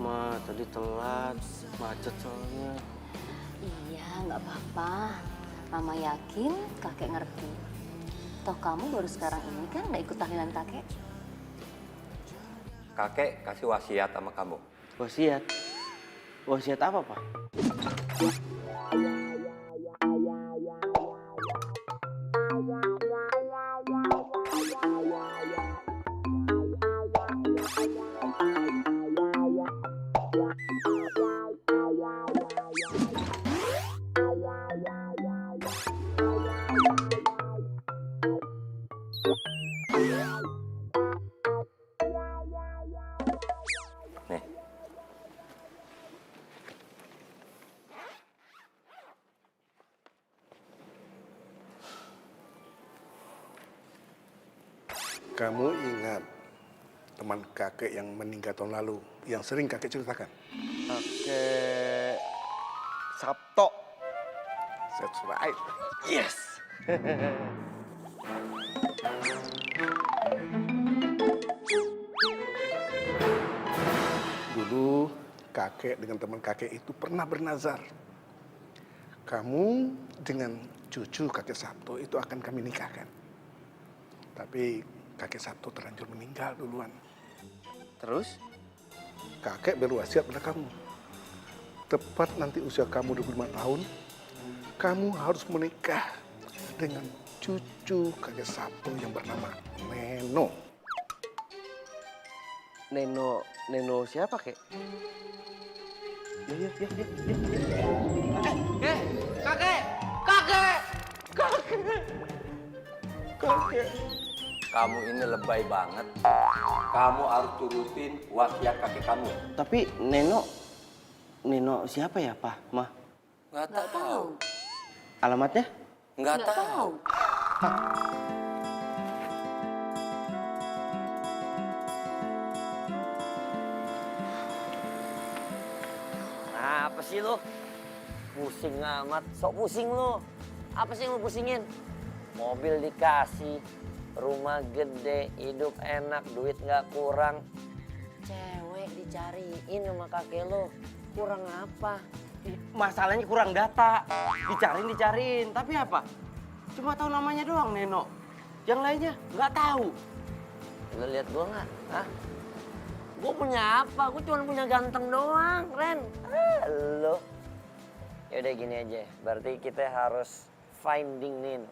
Ma, tadi telat, macet soalnya. Iya, nggak apa-apa. Mama yakin kakek ngerti. Toh kamu baru sekarang ini kan nggak ikut tahlilan kakek? Kakek kasih wasiat sama kamu. Wasiat? Wasiat apa, Pak? Nih, Kamu ingat teman kakek yang meninggal tahun lalu, yang sering kakek ceritakan? Kakek Sabto. That's right. Yes! Dulu kakek dengan teman kakek itu pernah bernazar. Kamu dengan cucu kakek Sabto itu akan kami nikahkan. Tapi kakek Sabto terlanjur meninggal duluan. Terus? Kakek berwasiat pada kamu. Tepat nanti usia kamu 25 tahun, kamu harus menikah dengan cucu kakek Sabto yang bernama Neno. Neno siapa, Kek? Ya. Kakek! Kakek! Kakek. kamu ini lebay banget. Kamu harus turutin wasiat kakek kamu. Tapi Neno siapa ya, Pak? Ma? Nggak Nggak tahu. tahu. Alamatnya? Nggak Nggak tahu. Apa sih lu? Pusing amat, sok pusing lu. Apa sih yang lu pusingin? Mobil dikasih, rumah gede, hidup enak, duit nggak kurang. Cewek dicariin sama kakek lu, kurang apa? Masalahnya kurang data. Dicariin. Tapi apa? Cuma tahu namanya doang, Neno. Yang lainnya nggak tahu. Lu lihat gua nggak? Hah? Gua punya apa? Gua cuma punya ganteng doang, Ren. Lu. Ya udah gini aja. Berarti kita harus finding Nino.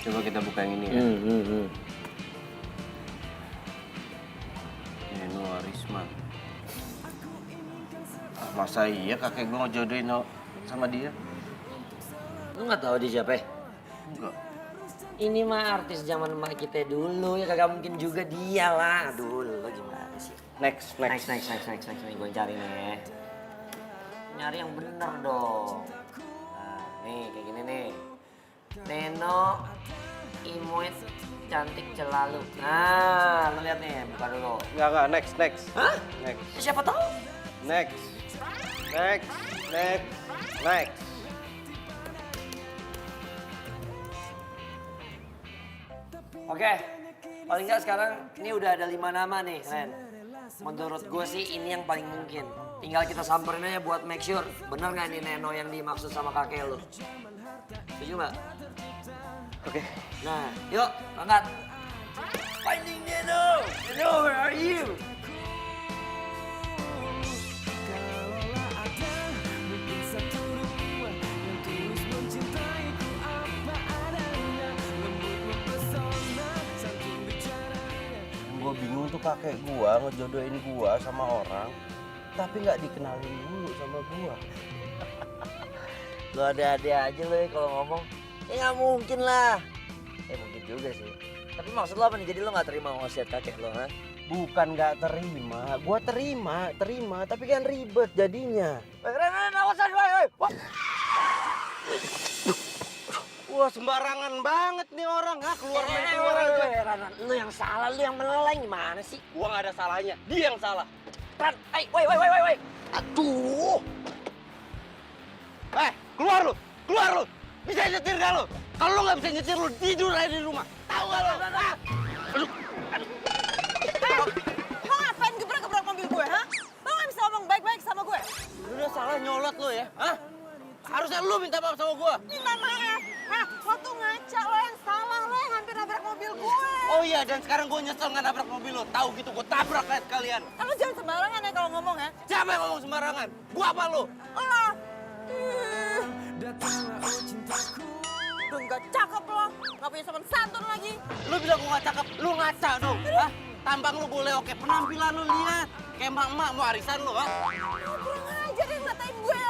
Coba kita buka yang ini ya. Neno Arisman. Masa iya kakek gue ngejodohin sama dia? Lu nggak tahu dia siapa? Enggak. Ini mah artis zaman emak kita dulu, ya kagak mungkin juga dia lah. Aduh, lu gimana sih? Next. Next. Nih gue cari nih. Nyari yang bener dong. Nah, nih kayak gini nih. Neno Imut cantik selalu. Nah, lu lihat nih, buka dulu. Enggak, next. Hah? Next. Siapa tahu? Next. Oke, paling nggak sekarang ini udah ada 5 nama nih, Ren. Menurut gue sih ini yang paling mungkin. Tinggal kita samperin aja buat make sure bener nggak ini Neno yang dimaksud sama kakek lu. Setuju nggak? Oke. Nah, yuk, angkat. Finding Neno! Neno, where are you? Gue bingung tuh kakek gua ngejodohin gua sama orang, tapi nggak dikenalin dulu sama gua. Lu ada-ada aja lo ya kalau ngomong. Ya nggak mungkin lah. Mungkin juga sih. Tapi maksud lo apa nih? Jadi lo nggak terima wasiat kakek lo, ha? Bukan nggak terima, gua terima, tapi kan ribet jadinya. Ren, awasan, woi. Wah sembarangan banget nih orang, keluar aja. Ran, lu yang salah, lu yang meleleh gimana sih? Gua nggak ada salahnya, dia yang salah. Ran, woi. Aduh. Keluar lu. Bisa nyetir gak lo? Kalau lo nggak bisa nyetir, lo tidur aja di rumah. Tahu gak lo? Aduh. Lo ngapain gebrak-gebrak mobil gue, ha? Lo nggak bisa ngomong baik-baik sama gue? Lu udah salah nyolot lo ya? Hah? Harusnya lu minta maaf sama gua. Minta maaf. Hah? Lo tuh ngaca, lo yang salah, lo yang hampir nabrak mobil gue. Oh iya, dan sekarang gua nyesel nggak nabrak mobil lo. Tahu gitu, gua tabrak kayak kalian. Lo jangan sembarangan ya kalau ngomong ya. Siapa yang ngomong sembarangan? Gua apa lo? Lo. Udah nggak cakep lo, nggak punya sopan santun lagi. Lu bilang gua nggak cakep, lu ngaca dong. Hah? Tampang lu boleh oke, penampilan lu lihat. Kayak emak-emak mau arisan lu, ha? Kurang aja deh ngatain gue.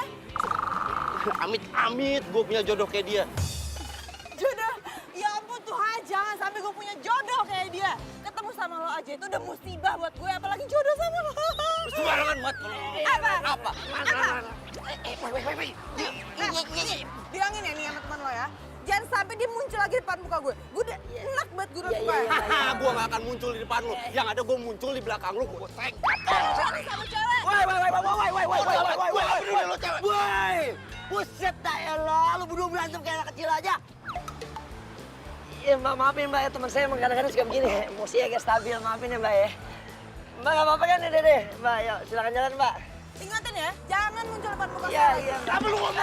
Amit-amit gua punya jodoh kayak dia. Jodoh, ya ampun Tuhan, jangan sampai gue punya jodoh kayak dia. Ketemu sama lo aja itu udah musibah buat gue, apalagi jodoh sama lo. Sembarangan banget. Apa? Apa? Bilangin ya nih sama teman lo ya. Jangan sampai dia muncul lagi depan muka gue. Gue udah enak banget gue udah suka. Haha, gua nggak akan muncul di depan lu. Yang ada gua muncul di belakang lu, gua sengkat. Cari sama cewek. Woi, buset dah elah, lu berdua berantem kayak anak kecil aja. Ya Mbak, maafin Mbak ya, teman saya emang kadang-kadang suka begini, emosi agak stabil, maafin ya Mbak ya. Mbak nggak apa-apa kan ya Dede? Mbak, yuk silakan jalan Mbak. Ingatin ya, jangan muncul depan muka Iya, gue. iya. Apa lu ngomong?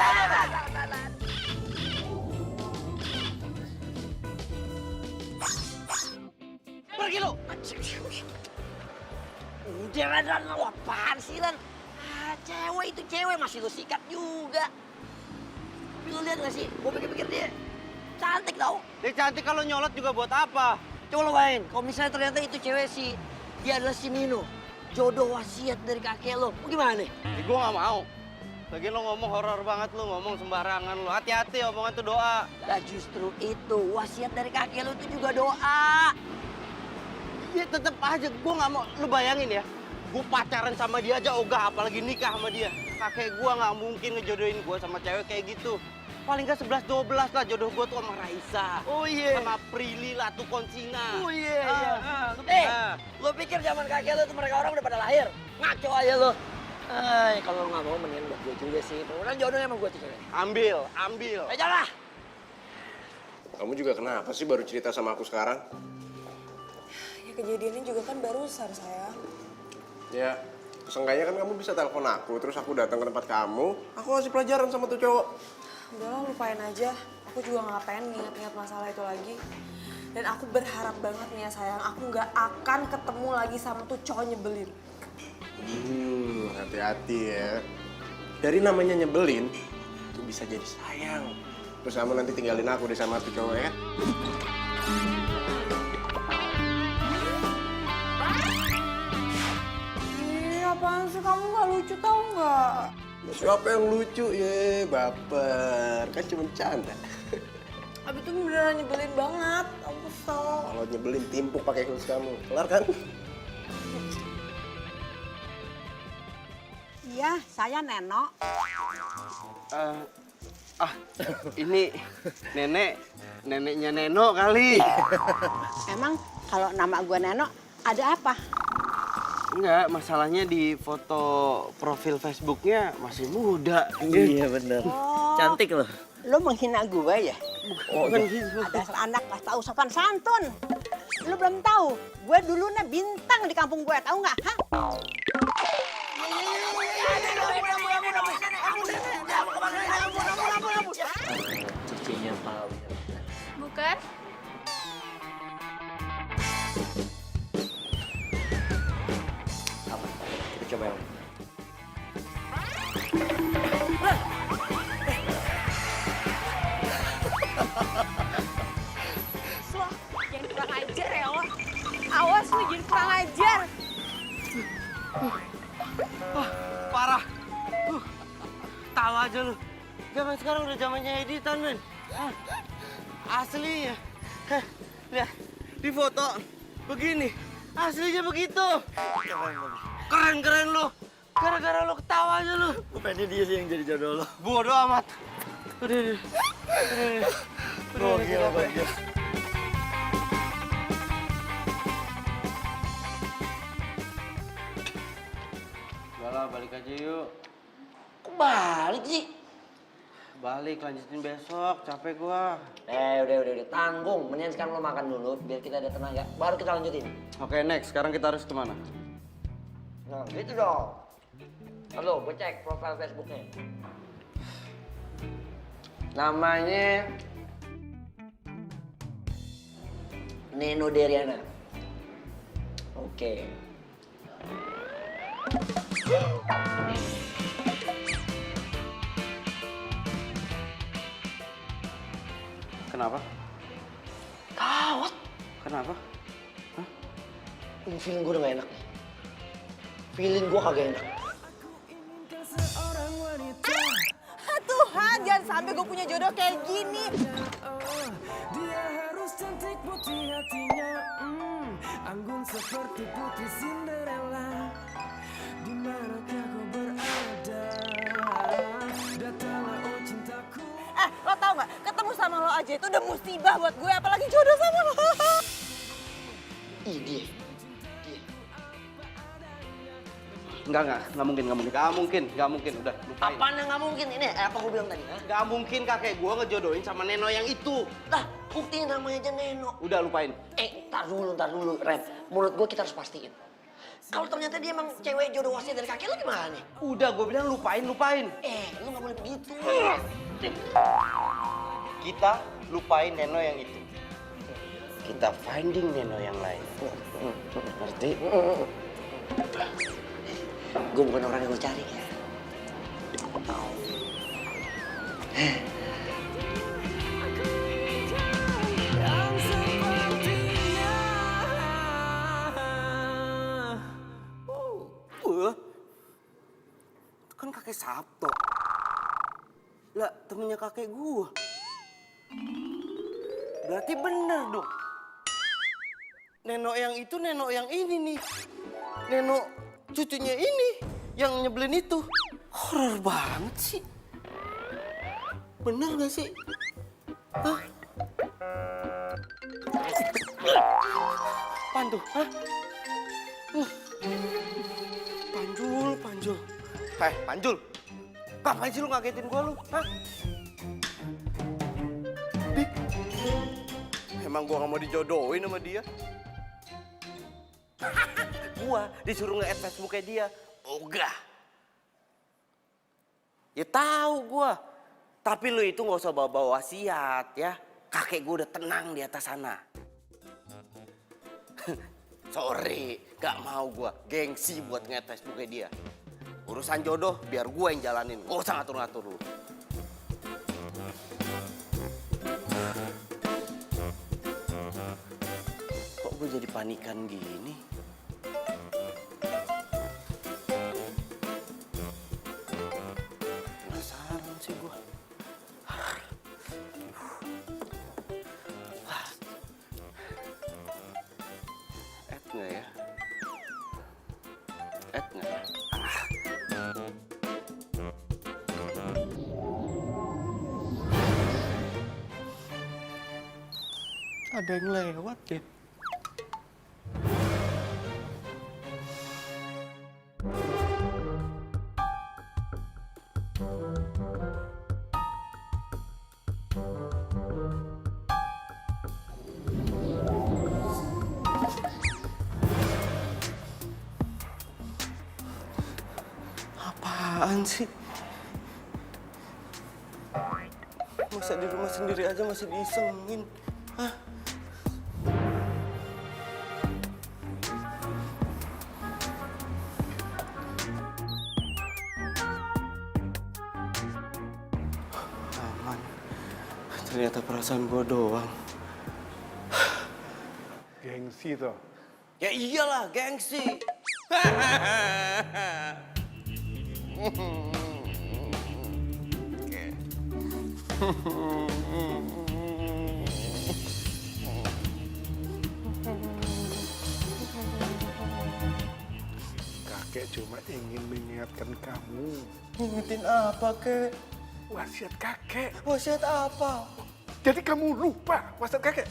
Pergi lu. Udah Ran, lu apaan sih Ran? Cewek itu cewek, masih lu sikat juga. Tapi lu lihat gak sih, gue pikir-pikir dia cantik tau. Dia cantik kalau nyolot juga buat apa? Coba lo bayangin, kalau misalnya ternyata itu cewek dia adalah si Nino. Jodoh wasiat dari kakek lo, gimana nih? Gue nggak mau. Lagi lo ngomong horor banget, lo ngomong sembarangan lo. Hati-hati omongan tuh doa. Nah justru itu, wasiat dari kakek lo itu juga doa. Ya tetep aja, gue nggak mau. Lo bayangin ya, gue pacaran sama dia aja ogah, apalagi nikah sama dia. Kakek gue nggak mungkin ngejodohin gue sama cewek kayak gitu. Paling nggak 11-12 lah jodoh gue tuh sama Raisa. Oh iya. Sama Prilly Latu Konsina. Oh iya. Lo pikir zaman kakek lo tuh mereka orang udah pada lahir? Ngaco aja lo. Kalau nggak mau mendingan buat gue juga sih. Pokoknya jodohnya emang gue tuh cewek. Ambil. Jangan lah. Kamu juga kenapa sih baru cerita sama aku sekarang? Ya kejadiannya juga kan barusan sayang. Ya, seenggaknya kan kamu bisa telepon aku, terus aku datang ke tempat kamu, aku kasih pelajaran sama tuh cowok. Udahlah lupain aja, aku juga nggak pengen ingat-ingat masalah itu lagi. Dan aku berharap banget nih ya sayang, aku nggak akan ketemu lagi sama tuh cowok nyebelin. Hati-hati ya. Dari namanya nyebelin, itu bisa jadi sayang. Terus kamu nanti tinggalin aku deh sama tuh cowok ya. Apaan sih kamu nggak lucu tau nggak? Siapa yang lucu ya, baper. Kan cuma canda. Abis itu beneran nyebelin banget, aku kesel. Kalau nyebelin timpuk pakai heels kamu. Kelar kan? Iya, saya Neno. Ini neneknya Neno kali. Emang kalau nama gue Neno, ada apa? Enggak, masalahnya di foto profil Facebooknya masih muda. Iya bener. Cantik loh. Lo menghina gue ya? Bukan gitu. Ada anak gak tahu sopan santun. Lo belum tahu, gue dulunya bintang di kampung gue, tahu nggak? Hah? Cicinya Pak. Bukan? Apa? Kita coba yang Lo jangan kurang ajar ya lo. Awas lo jangan kurang ajar. Parah. Tahu aja lu. Zaman sekarang udah zamannya editan, men. Asli ya. Lihat, di foto begini. Aslinya begitu. Keren lu. Gara-gara lu ketawa aja lu. Rupanya dia sih yang jadi jodoh lo. Bodoh amat. Udah. Gokil. Udah lah, balik aja yuk. Kok balik sih? Balik, lanjutin besok. Capek gua. Udah. Tanggung. Mendingan sekarang lo makan dulu biar kita ada tenaga. Baru kita lanjutin. Oke, next. Sekarang kita harus kemana? Nah, gitu dong. Halo, gue cek profil Facebooknya. Namanya Neno Deriana. Oke. Kenapa? Kawat. Kenapa? Feeling gue udah gak enak nih. Feeling gue kagak enak. Tuhan, jangan sampai gue punya jodoh kayak gini. Dia harus cantik putih hatinya, anggun seperti putri Cinderella. Di manakah kau berada? Datanglah oh cintaku. Lo tau gak, ketemu sama lo aja itu udah musibah buat gue, apalagi jodoh sama lo. Ih, dia. Enggak mungkin. Udah, lupain. Apaan yang gak mungkin? Ini apa gue bilang tadi? Nggak mungkin kakek gua ngejodohin sama Neno yang itu. Lah, buktinya namanya aja Neno. Udah, lupain. Ntar dulu, Ren. Menurut gue kita harus pastiin. Kalau ternyata dia emang cewek jodoh wasiat dari kakek lo gimana nih? Udah, gua bilang lupain. Lu gak boleh begitu. Kita lupain Neno yang itu. Kita finding Neno yang lain. Ngerti? Gue bukan orang yang lo cari ya. Yang sepertinya. Itu kan kakek Sabto. Lah, temennya kakek gua. Berarti bener dong. Neno yang itu, Neno yang ini nih. Neno cucunya ini yang nyebelin itu. Horor banget sih. Bener gak sih? Hah? Apaan tuh? Hah? Panjul. Panjul. Ngapain sih lu ngagetin gua lu? Hah? Dik. Emang gua gak mau dijodohin sama dia? Gua disuruh nge-add Facebooknya dia. Ogah. Ya tahu gua. Tapi lu itu nggak usah bawa-bawa wasiat ya. Kakek gua udah tenang di atas sana. Sorry, gak mau gua. Gengsi buat nge-add Facebooknya dia. Urusan jodoh biar gua yang jalanin. Gak usah ngatur-ngatur lu. Kok gua jadi panikan gini? Penasaran sih gua. Add nggak ya? Add nggak ya? Ada yang lewat ya? Apaan sih? Masa di rumah sendiri aja masih diisengin? Hah? Aman. Ternyata perasaan gua doang. Gengsi toh. Ya iyalah, gengsi. Kakek cuma ingin mengingatkan kamu. Ingetin apa, Kek? Wasiat kakek. Wasiat apa? Jadi kamu lupa wasiat kakek?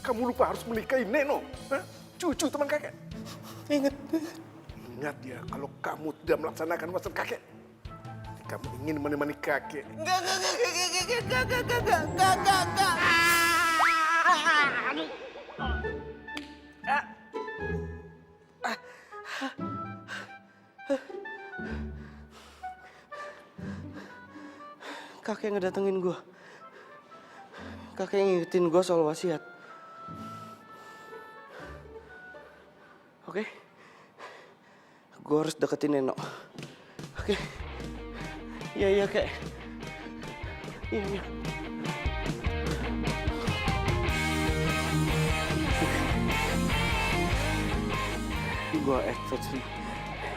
Kamu lupa harus menikahi Neno, hah? Cucu teman kakek. Ingat. Ingat ya, kalau kamu tidak melaksanakan wasiat kakek, Kamu ingin menemani kakek. Enggak. Aduh. Kakek ngedatengin gue. Kakek ngingetin gue soal wasiat. Oke? Gue harus deketin Neno. Oke? Iya, kek. Iya.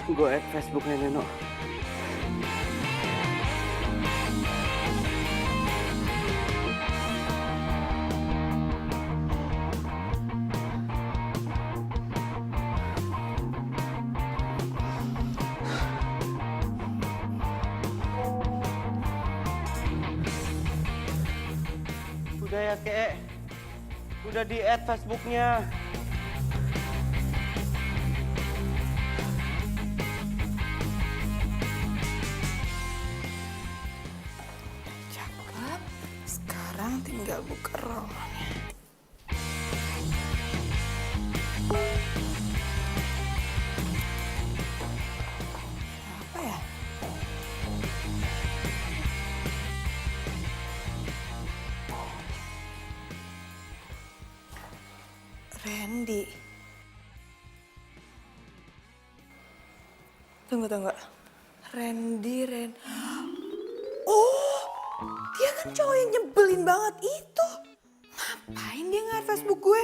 Gue add Facebooknya Neno. Udah ya, kek. Udah di-add Facebooknya. Cakep. Sekarang tinggal buka romannya. Apa ya? Randy. Tunggu. Randy. Oh, dia kan cowok yang nyebelin banget itu. Ngapain dia nge-add Facebook gue?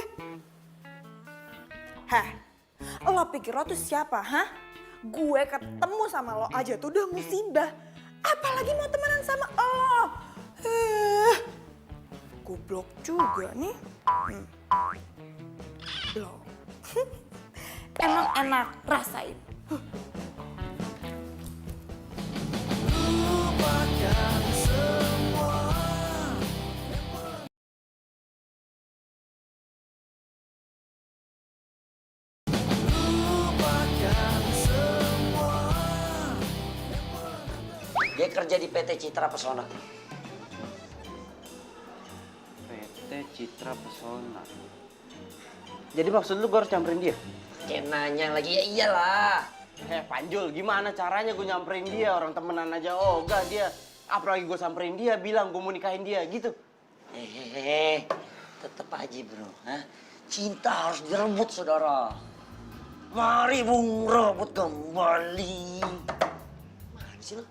Hah? Lo pikir lo tuh siapa, hah? Gue ketemu sama lo aja tuh udah musibah. Apalagi mau temenan sama lo. Goblok juga nih. Blok. Emang enak, rasain. Dia kerja di PT Citra Pesona. PT Citra Pesona. Jadi maksud lu gue harus nyamperin dia? Kayak nanya lagi, ya iyalah. Panjul, gimana caranya gue nyamperin dia? Orang temenan aja ogah dia. Apalagi gue samperin dia, bilang gue mau nikahin dia, gitu. Tetep aja bro. Hah? Cinta harus direbut, saudara. Mari bung rebut kembali. Mana sih lo?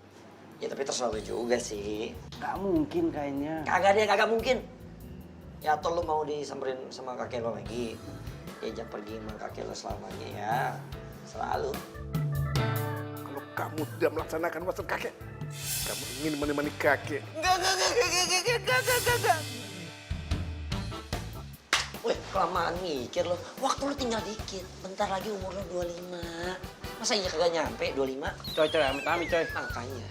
Ya tapi terserah lo juga sih. Gak mungkin kayaknya. Kagak mungkin. Ya atau lo mau disamperin sama kakek lo lagi. Diajak pergi sama kakek lo selamanya ya. Selalu. Kalau kamu tidak melaksanakan wasiat kakek, kamu ingin menemani kakek. Enggak. Wih, kelamaan mikir lo. Waktu lo tinggal dikit. Bentar lagi umur lo 25. Masa iya kagak nyampe 25? Coy, amit-amit coy. Makanya.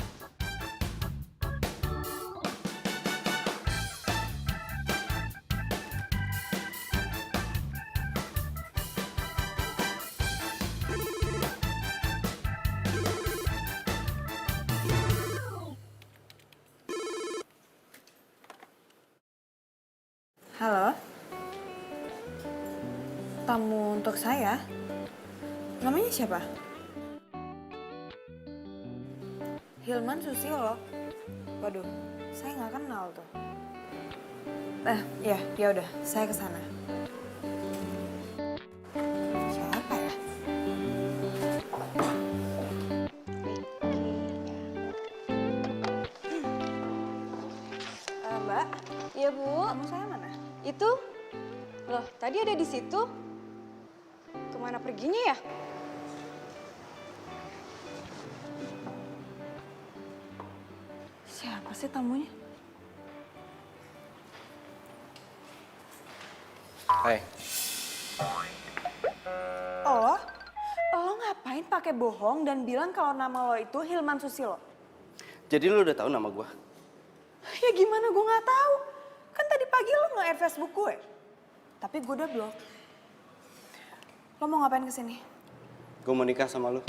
Halo. Tamu untuk saya? Namanya siapa? Hilman Susilo. Waduh, saya nggak kenal tuh. Ya udah, saya ke sana. Siapa ya? Mbak, Iya, Bu. tamu saya mana? Itu? Loh, tadi ada di situ. Kemana perginya ya? Siapa sih tamunya? Hai. Lo ngapain pakai bohong dan bilang kalau nama lo itu Hilman Susilo? Jadi lu udah tahu nama gue? Ya gimana gue nggak tahu? Kan tadi pagi lo nge-add Facebook gue. Tapi gue udah blok. Lo mau ngapain kesini? Gue mau nikah sama lu.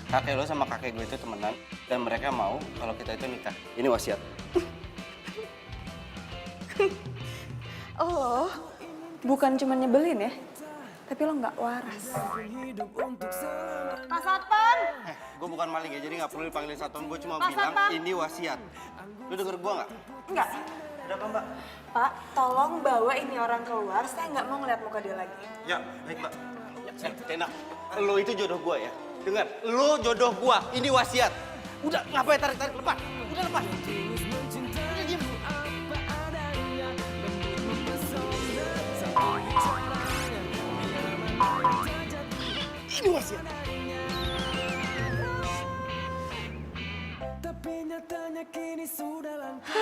kakek lo sama kakek gue itu temenan dan mereka mau kalau kita itu nikah. Ini wasiat. Lo bukan cuma nyebelin ya, tapi lo nggak waras. Pak Satpam! Gue bukan maling ya, jadi nggak perlu dipanggilin satpam. Gue cuma Pak bilang Satpam. ini wasiat. Lu denger gue nggak? Enggak. Ada apa mbak? Pak, tolong bawa ini orang keluar. Saya nggak mau ngeliat muka dia lagi. Ya, baik mbak. Enak. Lo itu jodoh gue ya. Dengar, lo jodoh gue. Ini wasiat. Udah, ngapain tarik-tarik, lepas. Udah lepas. Udah diam. Ini wasiat. Tapi nyatanya kini sudah langka.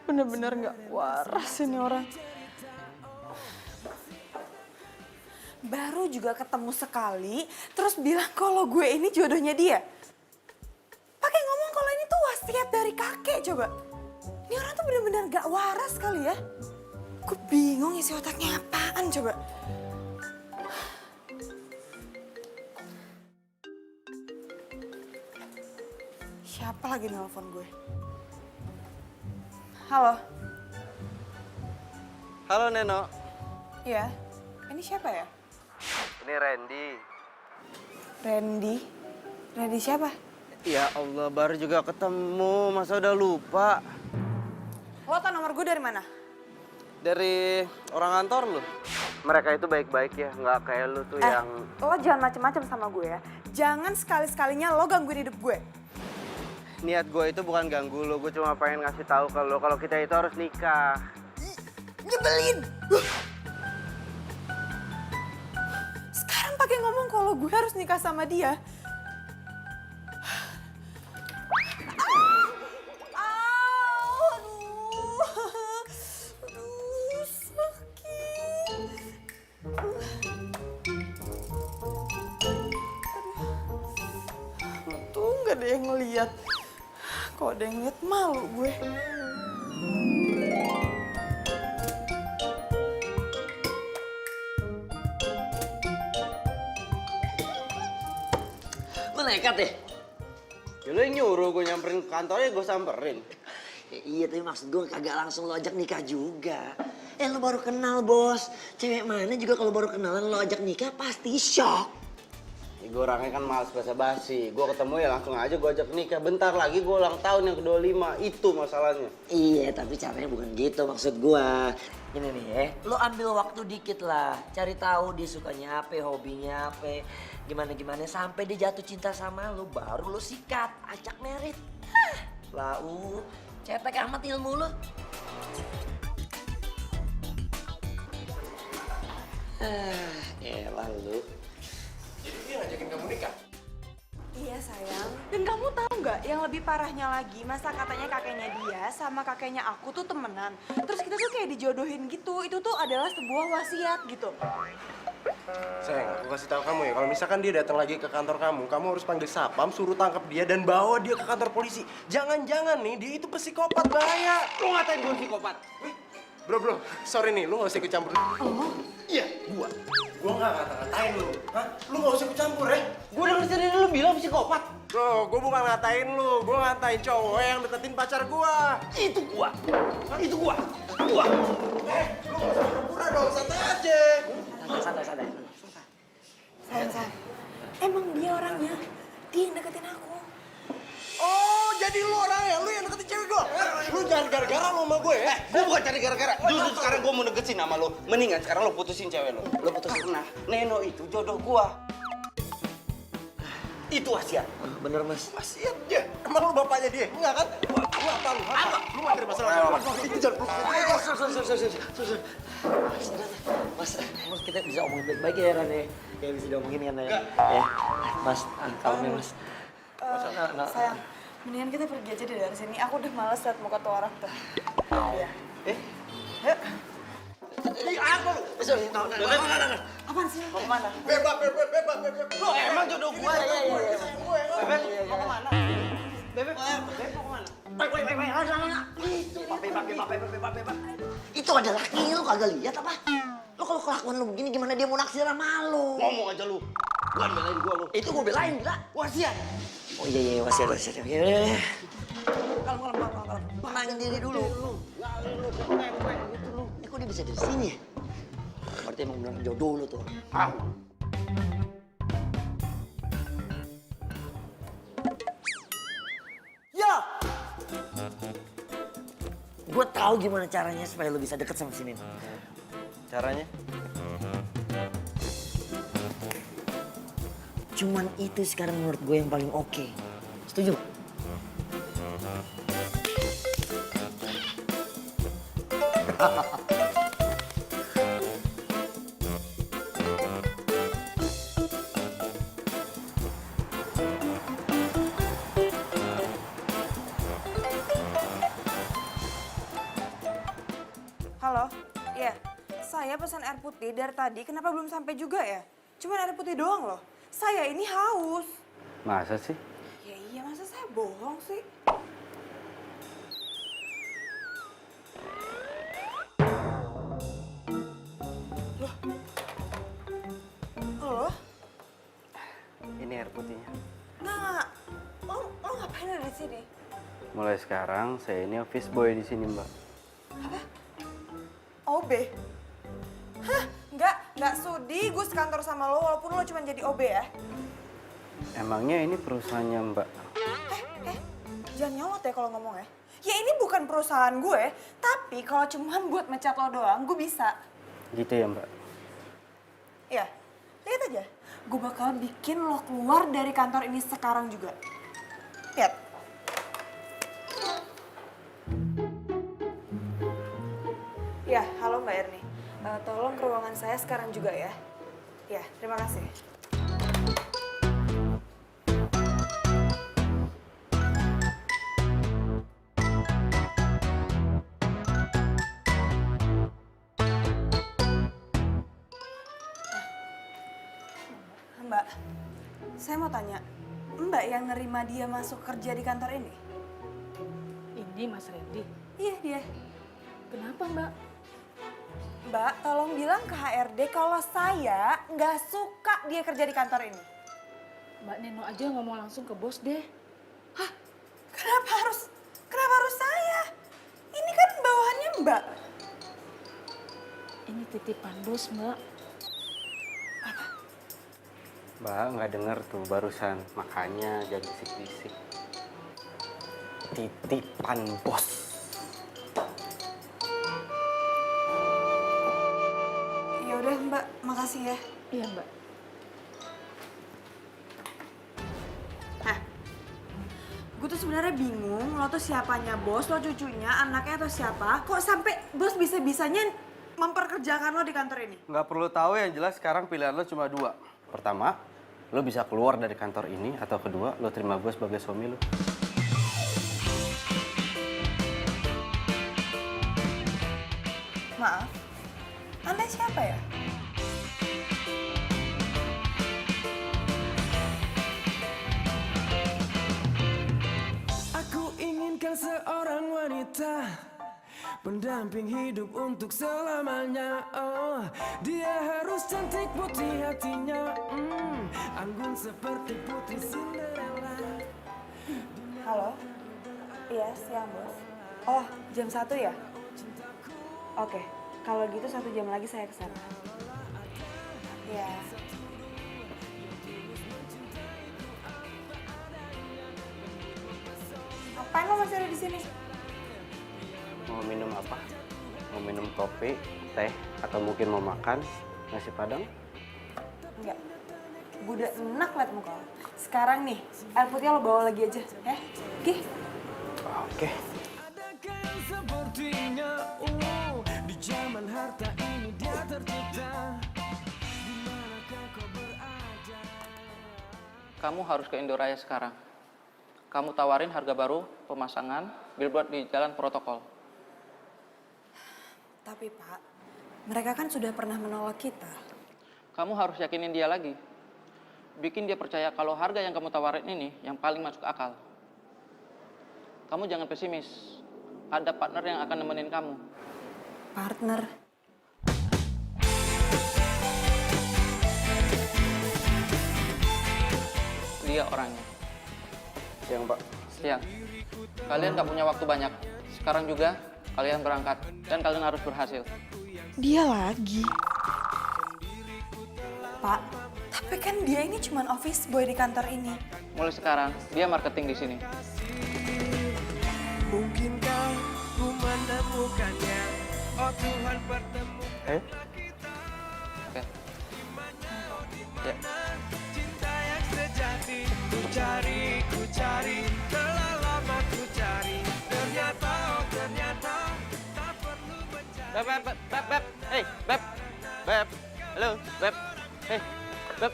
Bener-bener nggak waras ini orang. Baru juga ketemu sekali, terus bilang kalau gue ini jodohnya dia. Pakai ngomong kalau ini tuh wasiat dari kakek, coba. Ini orang tuh bener-bener gak waras kali ya. Gue bingung isi otaknya apaan, coba. Siapa lagi nelfon gue? Halo? Halo Neno. Iya, ini siapa ya? Ini Randy. Randy? Randy siapa? Ya Allah, baru juga ketemu. Masa udah lupa? Lo tau nomor gue dari mana? Dari orang kantor lu. Mereka itu baik-baik ya, nggak kayak lu tuh yang... Lo jangan macem-macem sama gue ya. Jangan sekali-sekalinya lo gangguin hidup gue. Niat gue itu bukan ganggu lu, gue cuma pengen ngasih tahu ke lu kalau kita itu harus nikah. Nyebelin! Sekarang pakai ngomong kalau gue harus nikah sama dia. Aduh, sakit. Untung gak ada yang ngeliat. Kalau ada yang ngeliat malu gue. Lu nekat deh. Ya lu yang nyuruh gue nyamperin ke kantornya, gue samperin. Ya, iya, tapi maksud gue kagak langsung lo ajak nikah juga. Lo baru kenal, bos. Cewek mana juga kalau baru kenalan lo ajak nikah pasti shock. Ya, gue orangnya kan males basa-basi. Gue ketemu ya langsung aja gue ajak nikah. Bentar lagi gue ulang tahun yang ke-25. Itu masalahnya. Iya, tapi caranya bukan gitu maksud gue. Ini nih ya, lo ambil waktu dikit lah. Cari tahu dia sukanya apa, hobinya apa. Gimana-gimana sampai dia jatuh cinta sama lo. Baru lo sikat, ajak merit. Lau, cetek amat ilmu lo. Elah lu. Jadi dia ngajakin kamu nikah? Iya sayang. Dan kamu tahu nggak yang lebih parahnya lagi, masa katanya kakeknya dia sama kakeknya aku tuh temenan. Terus kita tuh kayak dijodohin gitu. Itu tuh adalah sebuah wasiat gitu. Sayang, aku kasih tahu kamu ya, kalau misalkan dia datang lagi ke kantor kamu harus panggil satpam, suruh tangkap dia dan bawa dia ke kantor polisi. Jangan-jangan nih, dia itu psikopat, bahaya. Lu ngatain gue psikopat? Bro, sorry nih, lu gak usah ikut campur. Iya, gua. Gua gak ngata-ngatain lu. Hah? Lu gak usah ikut campur ya? Gue denger sendiri lu bilang psikopat. Bro, gua bukan ngatain lu, gua ngatain cowok yang deketin pacar gua. Itu gua. Itu gua. Gua. Lu gak usah pura-pura dong, santai aja. Santai. Sayang. Emang dia orangnya, dia yang deketin aku. Oh, jadi lu orangnya, lu yang deketin cewek gua. Lu jangan gara-gara lu sama gue ya. Gue bukan cari gara-gara. Justru sekarang gue mau deketin sama lo. Mendingan sekarang lo putusin cewek lo. Lo putusin. Karena Neno itu jodoh gua. Itu wasiat. Bener, Mas. Wasiat dia. Emang lu bapaknya dia? Enggak kan? Lu apa lu? Apa? Lu gak ada masalah. Itu jangan peluk. Mas, kita bisa omongin baik-baik ya kan ya? Kayak bisa diomongin kan ya? Ya, Mas, kalem ya Mas. Sayang, mendingan kita pergi aja deh dari sini. Aku udah males liat muka tuh orang tuh. Iya. Yuk. Apa lo? Apaan sih? Mau kemana? Bebas. Lo emang jodoh gua. Iya. Bebek, mau kemana? Bebek mau kemana? Itu ada lakinya lu kagak lihat apa? Lu kalau kelakuan lu begini gimana dia mau naksir sama lu? Ngomong aja lu. Bukan belain gua lu. Itu gue belain, gila. Wasiat. Oh iya, wasiat. Oke. Kalem. Tenangin diri dulu. Lu pempek gitu lu. Kok dia bisa dari sini ya? Berarti emang bener jodoh lu tuh. Ya! Gue tahu gimana caranya supaya lu bisa deket sama si Nino. Caranya? Cuman itu sekarang menurut gue yang paling oke. Setuju? Halo, iya. Saya pesan air putih dari tadi, kenapa belum sampai juga ya? Cuman air putih doang loh. Saya ini haus. Masa sih? Ya iya, masa saya bohong sih? Loh? Halo? Ini air putihnya. Nggak. Lo ngapain ada di sini? Mulai sekarang saya ini office boy di sini, Mbak. OB? Hah? Nggak sudi gue sekantor sama lo walaupun lo cuma jadi OB ya? Emangnya ini perusahaannya, Mbak? Jangan nyolot ya kalau ngomong ya. Ya ini bukan perusahaan gue, tapi kalau cuma buat mecat lo doang, gue bisa. Gitu ya, Mbak? Ya, lihat aja. Gue bakal bikin lo keluar dari kantor ini sekarang juga. Lihat. Ya, halo Mbak Erni. Tolong ke ruangan saya sekarang juga ya. Ya, terima kasih. Mbak, saya mau tanya, Mbak yang nerima dia masuk kerja di kantor ini? Ini Mas Randy. Iya, dia. Kenapa Mbak? Mbak, tolong bilang ke HRD kalau saya nggak suka dia kerja di kantor ini. Mbak Neno aja ngomong langsung ke bos deh. Hah? Kenapa harus saya? Ini kan bawahannya Mbak. Ini titipan bos Mbak. Mbak nggak denger tuh barusan, makanya jangan bisik-bisik. Titipan bos. Ya udah Mbak, makasih ya. Iya Mbak. Nah, gue tuh sebenarnya bingung, lo tuh siapanya bos, lo cucunya, anaknya atau siapa? Kok sampai bos bisa-bisanya memperkerjakan lo di kantor ini? Nggak perlu tahu, yang jelas sekarang pilihan lo cuma dua. Pertama, lo bisa keluar dari kantor ini, atau kedua, lo terima gue sebagai suami lo. Maaf, Anda siapa ya? Aku inginkan seorang wanita pendamping hidup untuk selamanya. Oh, dia harus cantik putih hatinya, anggun seperti putri Cinderella. Halo? Iya, siang bos. Oh, jam 1 ya? Oke, kalau gitu 1 jam lagi saya ke sana. Iya. Ngapain lo masih ada di sini? Mau minum apa? Mau minum kopi, teh, atau mungkin mau makan nasi padang? Enggak. Gue udah enak liat muka lo. Sekarang nih, air putih lo bawa lagi aja, ya? Oke? Oke. Adakah yang sepertinya di zaman harta ini dia tercipta? Di manakah kau berada? Kamu harus ke Indoraya sekarang. Kamu tawarin harga baru, pemasangan, billboard di jalan protokol. Tapi Pak, mereka kan sudah pernah menolak kita. Kamu harus yakinin dia lagi. Bikin dia percaya kalau harga yang kamu tawarin ini yang paling masuk akal. Kamu jangan pesimis. Ada partner yang akan nemenin kamu. Partner? dia orangnya. Siang, Pak. Siang. Kalian nggak punya waktu banyak. Sekarang juga kalian berangkat dan kalian harus berhasil. Dia lagi. Pak, tapi kan dia ini cuman office boy di kantor ini. Mulai sekarang dia marketing di sini. Mungkinkah ku menemukannya? Oh Tuhan pertemukan Oke. Ya. cinta yang sejati. Ku cari, telah lama ku cari. Ternyata, oh ternyata tak perlu mencari. Beb. Hey, Beb. Beb. Halo, Beb. Hey, Beb.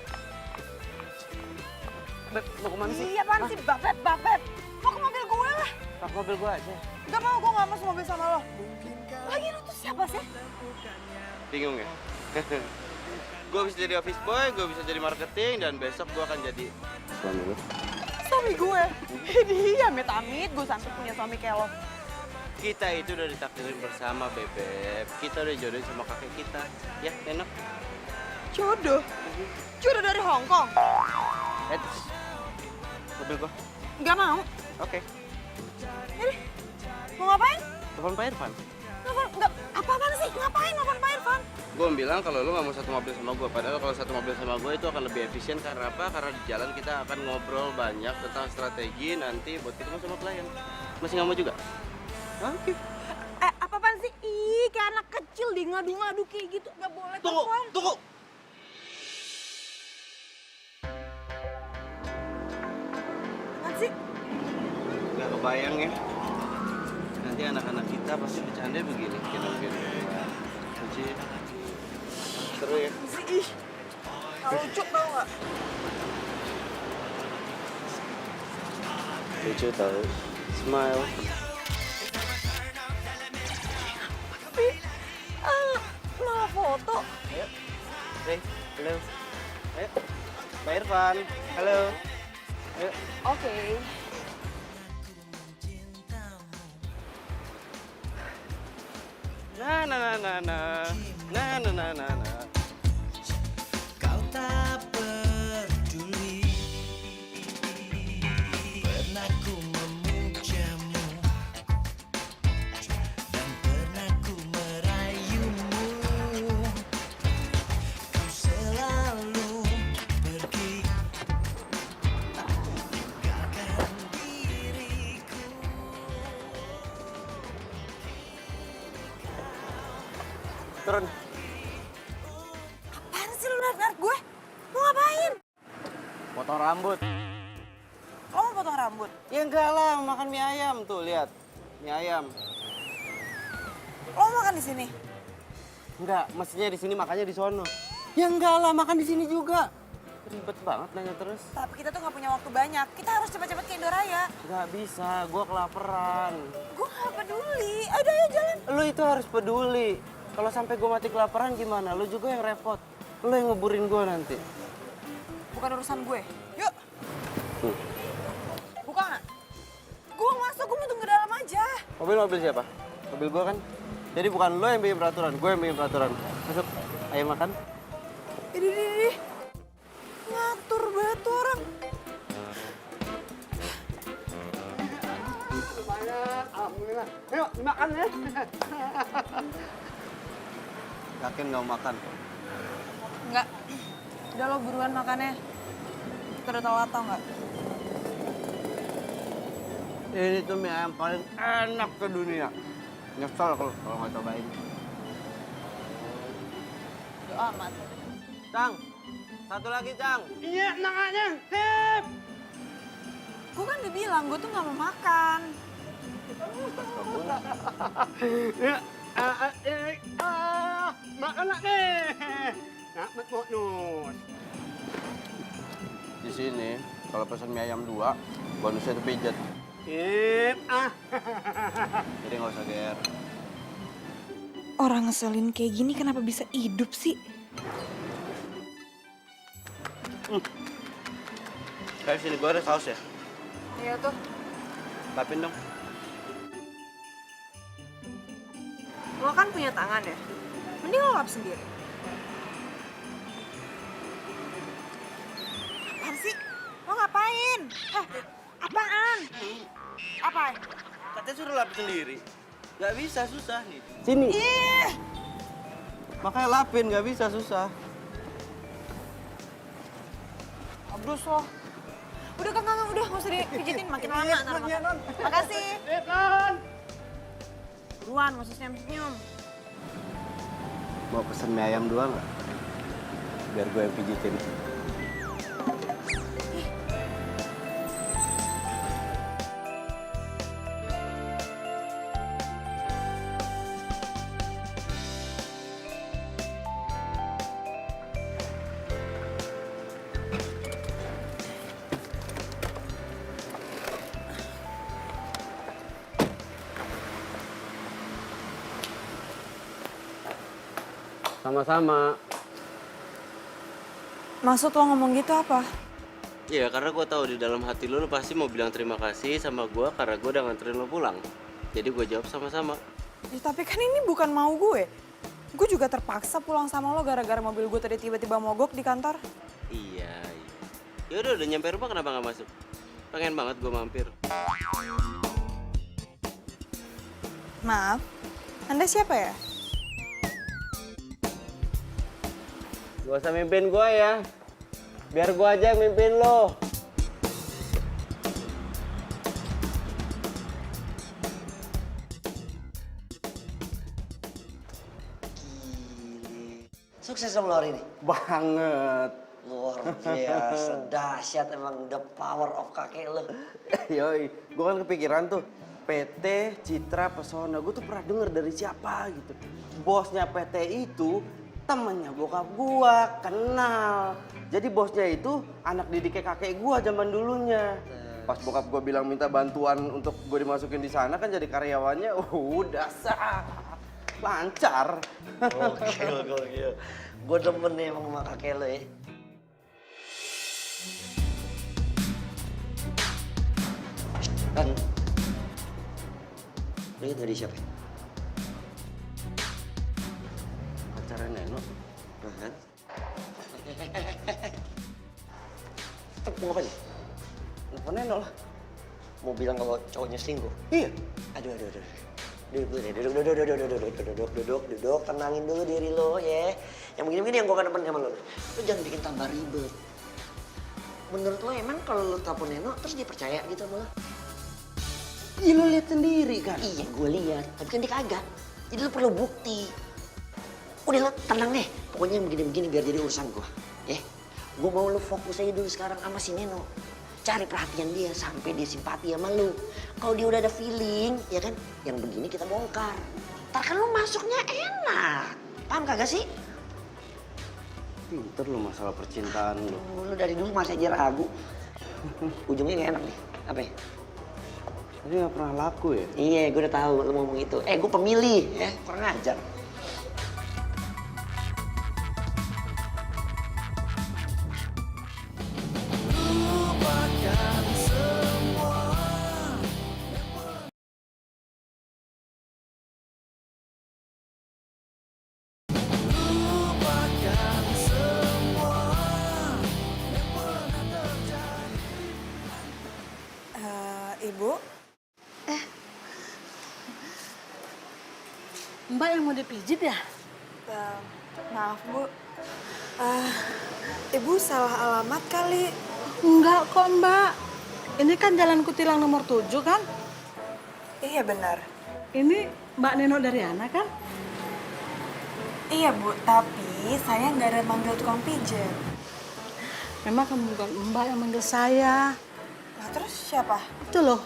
Beb, mau kemana sih? Iya apaan sih, Beb. Mau ke mobil gue lah. Pak, mobil gua aja. Gak mau, gue gak mau semobil sama lo. Lagi lu tuh siapa sih? Bingung ya? Gue bisa jadi office boy, gue bisa jadi marketing, dan besok gue akan jadi suami lu. Suami gue? Dia amit-amit, gue sampai punya suami kayak lo. Kita itu udah ditakdirin bersama, Bebek. Kita udah jodohin sama kakek kita. Ya, enak. Jodoh? Jodoh dari Hong Kong? Mobil gua. Gak mau. Oke. Ini, mau ngapain? Telepon Pak Irfan. Apa-apaan sih? Ngapain nelfon Pak Irfan? Gue bilang kalau lu nggak mau satu mobil sama gue. Padahal kalau satu mobil sama gue itu akan lebih efisien. Karena apa? Karena di jalan kita akan ngobrol banyak tentang strategi nanti buat ketemu sama klien. Masih nggak mau juga? Oke. Apa-apaan sih? Ih, kayak anak kecil di ngadu-ngadu kayak gitu. Gak boleh telepon. Tunggu. Apaan sih? Gak kebayang ya. Nanti anak-anak kita pasti bercanda begini. Kita begini. Lucu ya. Seru ya. Ih, gak lucu tau gak? Lucu tau. Smile. Malah foto. Ayo. Hey, halo. Ayo. Pak Irfan. Halo. Ayo. Oke. Na. Kau tak peduli. Pernah ku memujamu dan pernah ku merayumu. Kau selalu pergi, tinggalkan diriku. Turun. Apaan sih lu narik gue? Mau ngapain? Potong rambut. Lo mau potong rambut? Ya enggak lah, makan mie ayam tuh, lihat. Mie ayam. Lo mau makan di sini? Enggak, mestinya di sini makannya di sono. Ya enggak lah, makan di sini juga. Ribet banget nanya terus. Tapi kita tuh gak punya waktu banyak. Kita harus cepet-cepet ke Indoraya. Enggak bisa, gua kelaparan. Gue gak peduli. Ayo jalan. Lu itu harus peduli. Kalau sampai gua mati kelaparan gimana? Lu juga yang repot. Lu yang ngeburin gua nanti. Bukan urusan gue. Yuk. Tuh. Buka gak? Gue masuk, gue mau tunggu dalam aja. Mobil siapa? Mobil gua kan. Jadi bukan lo yang bikin peraturan, gue yang bikin peraturan. Masuk, ayo makan. Idih. Ngatur banget tuh orang. Alhamdulillah. Ayo, makan ya. Yakin nggak mau makan? Enggak. Udah lo buruan makannya. Kita udah telat tau nggak? Ini tuh mie ayam paling enak sedunia. Nyesel kalau nggak cobain. Udah amat. Cang, satu lagi Cang. Iya, nanganya. Sip. Gue kan udah bilang, gue tuh gak mau makan. Makan nak deh. Nak nus. Di sini kalau pesan mie ayam 2, bonusnya itu pijet. Jadi nggak usah GR. Orang ngeselin kayak gini kenapa bisa hidup sih? Kayak sini gue ada saus ya. Iya tuh. Lapin dong. Lo kan punya tangan ya? Mending lo lap sendiri. Apaan sih? Lo ngapain? lapisin. Apaan? Apa? Katanya suruh lapis sendiri. Gak bisa, susah nih. Sini. Ih, Makanya lapin, gak bisa, susah. abdus loh. Udah Kang, udah nggak usah dipijitin, makin lama ntar makan. Makasih. Buruan, masih senyum-senyum. Mau pesen mie ayam dua nggak? Biar gue yang pijitin. Sama-sama. Maksud lo ngomong gitu apa? Iya, karena gue tahu di dalam hati lo pasti mau bilang terima kasih sama gue karena gue udah nganterin lo pulang. Jadi gue jawab sama-sama. Ya, tapi kan ini bukan mau gue. Gue juga terpaksa pulang sama lo gara-gara mobil gue tadi tiba-tiba mogok di kantor. Iya. Ya udah nyampe rumah kenapa nggak masuk? Pengen banget gue mampir. Maaf, Anda siapa ya? Gak usah mimpin gue ya. Biar gue aja yang mimpin lo. Sukses dong lo hari ini. Banget. Luar biasa, dahsyat emang the power of kakek lo. Yoi, gue kan kepikiran tuh. PT Citra Pesona, gue tuh pernah denger dari siapa gitu. Bosnya PT itu temennya bokap gue, kenal. Jadi bosnya itu anak didiknya kakek gue zaman dulunya. Pas bokap gue bilang minta bantuan untuk gue dimasukin di sana kan jadi karyawannya, udah sah. Lancar. Gokil. Gue demen nih emang sama kakek lo ya. Kan, lo ingat tadi siapa? Pacarnya Neno. Kan? Mau apa nih? Nelfon Neno lah. Mau bilang kalau cowoknya selingkuh? Iya. Aduh. Duduk, tenangin dulu diri lo ya. Yang begini-begini yang gue kan depan sama lo. Lo jangan bikin tambah ribet. Menurut lo emang kalau lo telepon Neno terus dia percaya gitu sama lo? Iya lo lihat sendiri kan. Iya gue lihat, tapi kan dia kagak. Jadi lo perlu bukti. Udah lo tenang deh, pokoknya yang begini-begini biar jadi urusan gue. Ya, gue mau lo fokus aja dulu sekarang sama si Neno. Cari perhatian dia sampai dia simpati sama lu. Kalau dia udah ada feeling, ya kan, yang begini kita bongkar. Ntar kan lu masuknya enak. Paham kagak sih? Pinter lo masalah percintaan lo. Lu dari dulu masih aja ragu. Ujungnya gak enak nih. Apa ya? Tapi gak pernah laku ya? Iya, gue udah tahu lu ngomong itu. Gue pemilih, ya. Kurang ajar. Ibu, Mbak yang mau dipijit ya? maaf Bu. Ibu salah alamat kali. Enggak kok Mbak. Ini kan Jalan Kutilang nomor 7 kan? Iya benar. Ini Mbak Neno dari Ana kan? Iya Bu, tapi saya nggak ada manggil tukang pijat. Memang kamu bukan Mbak yang manggil saya. Nah terus siapa? Itu loh,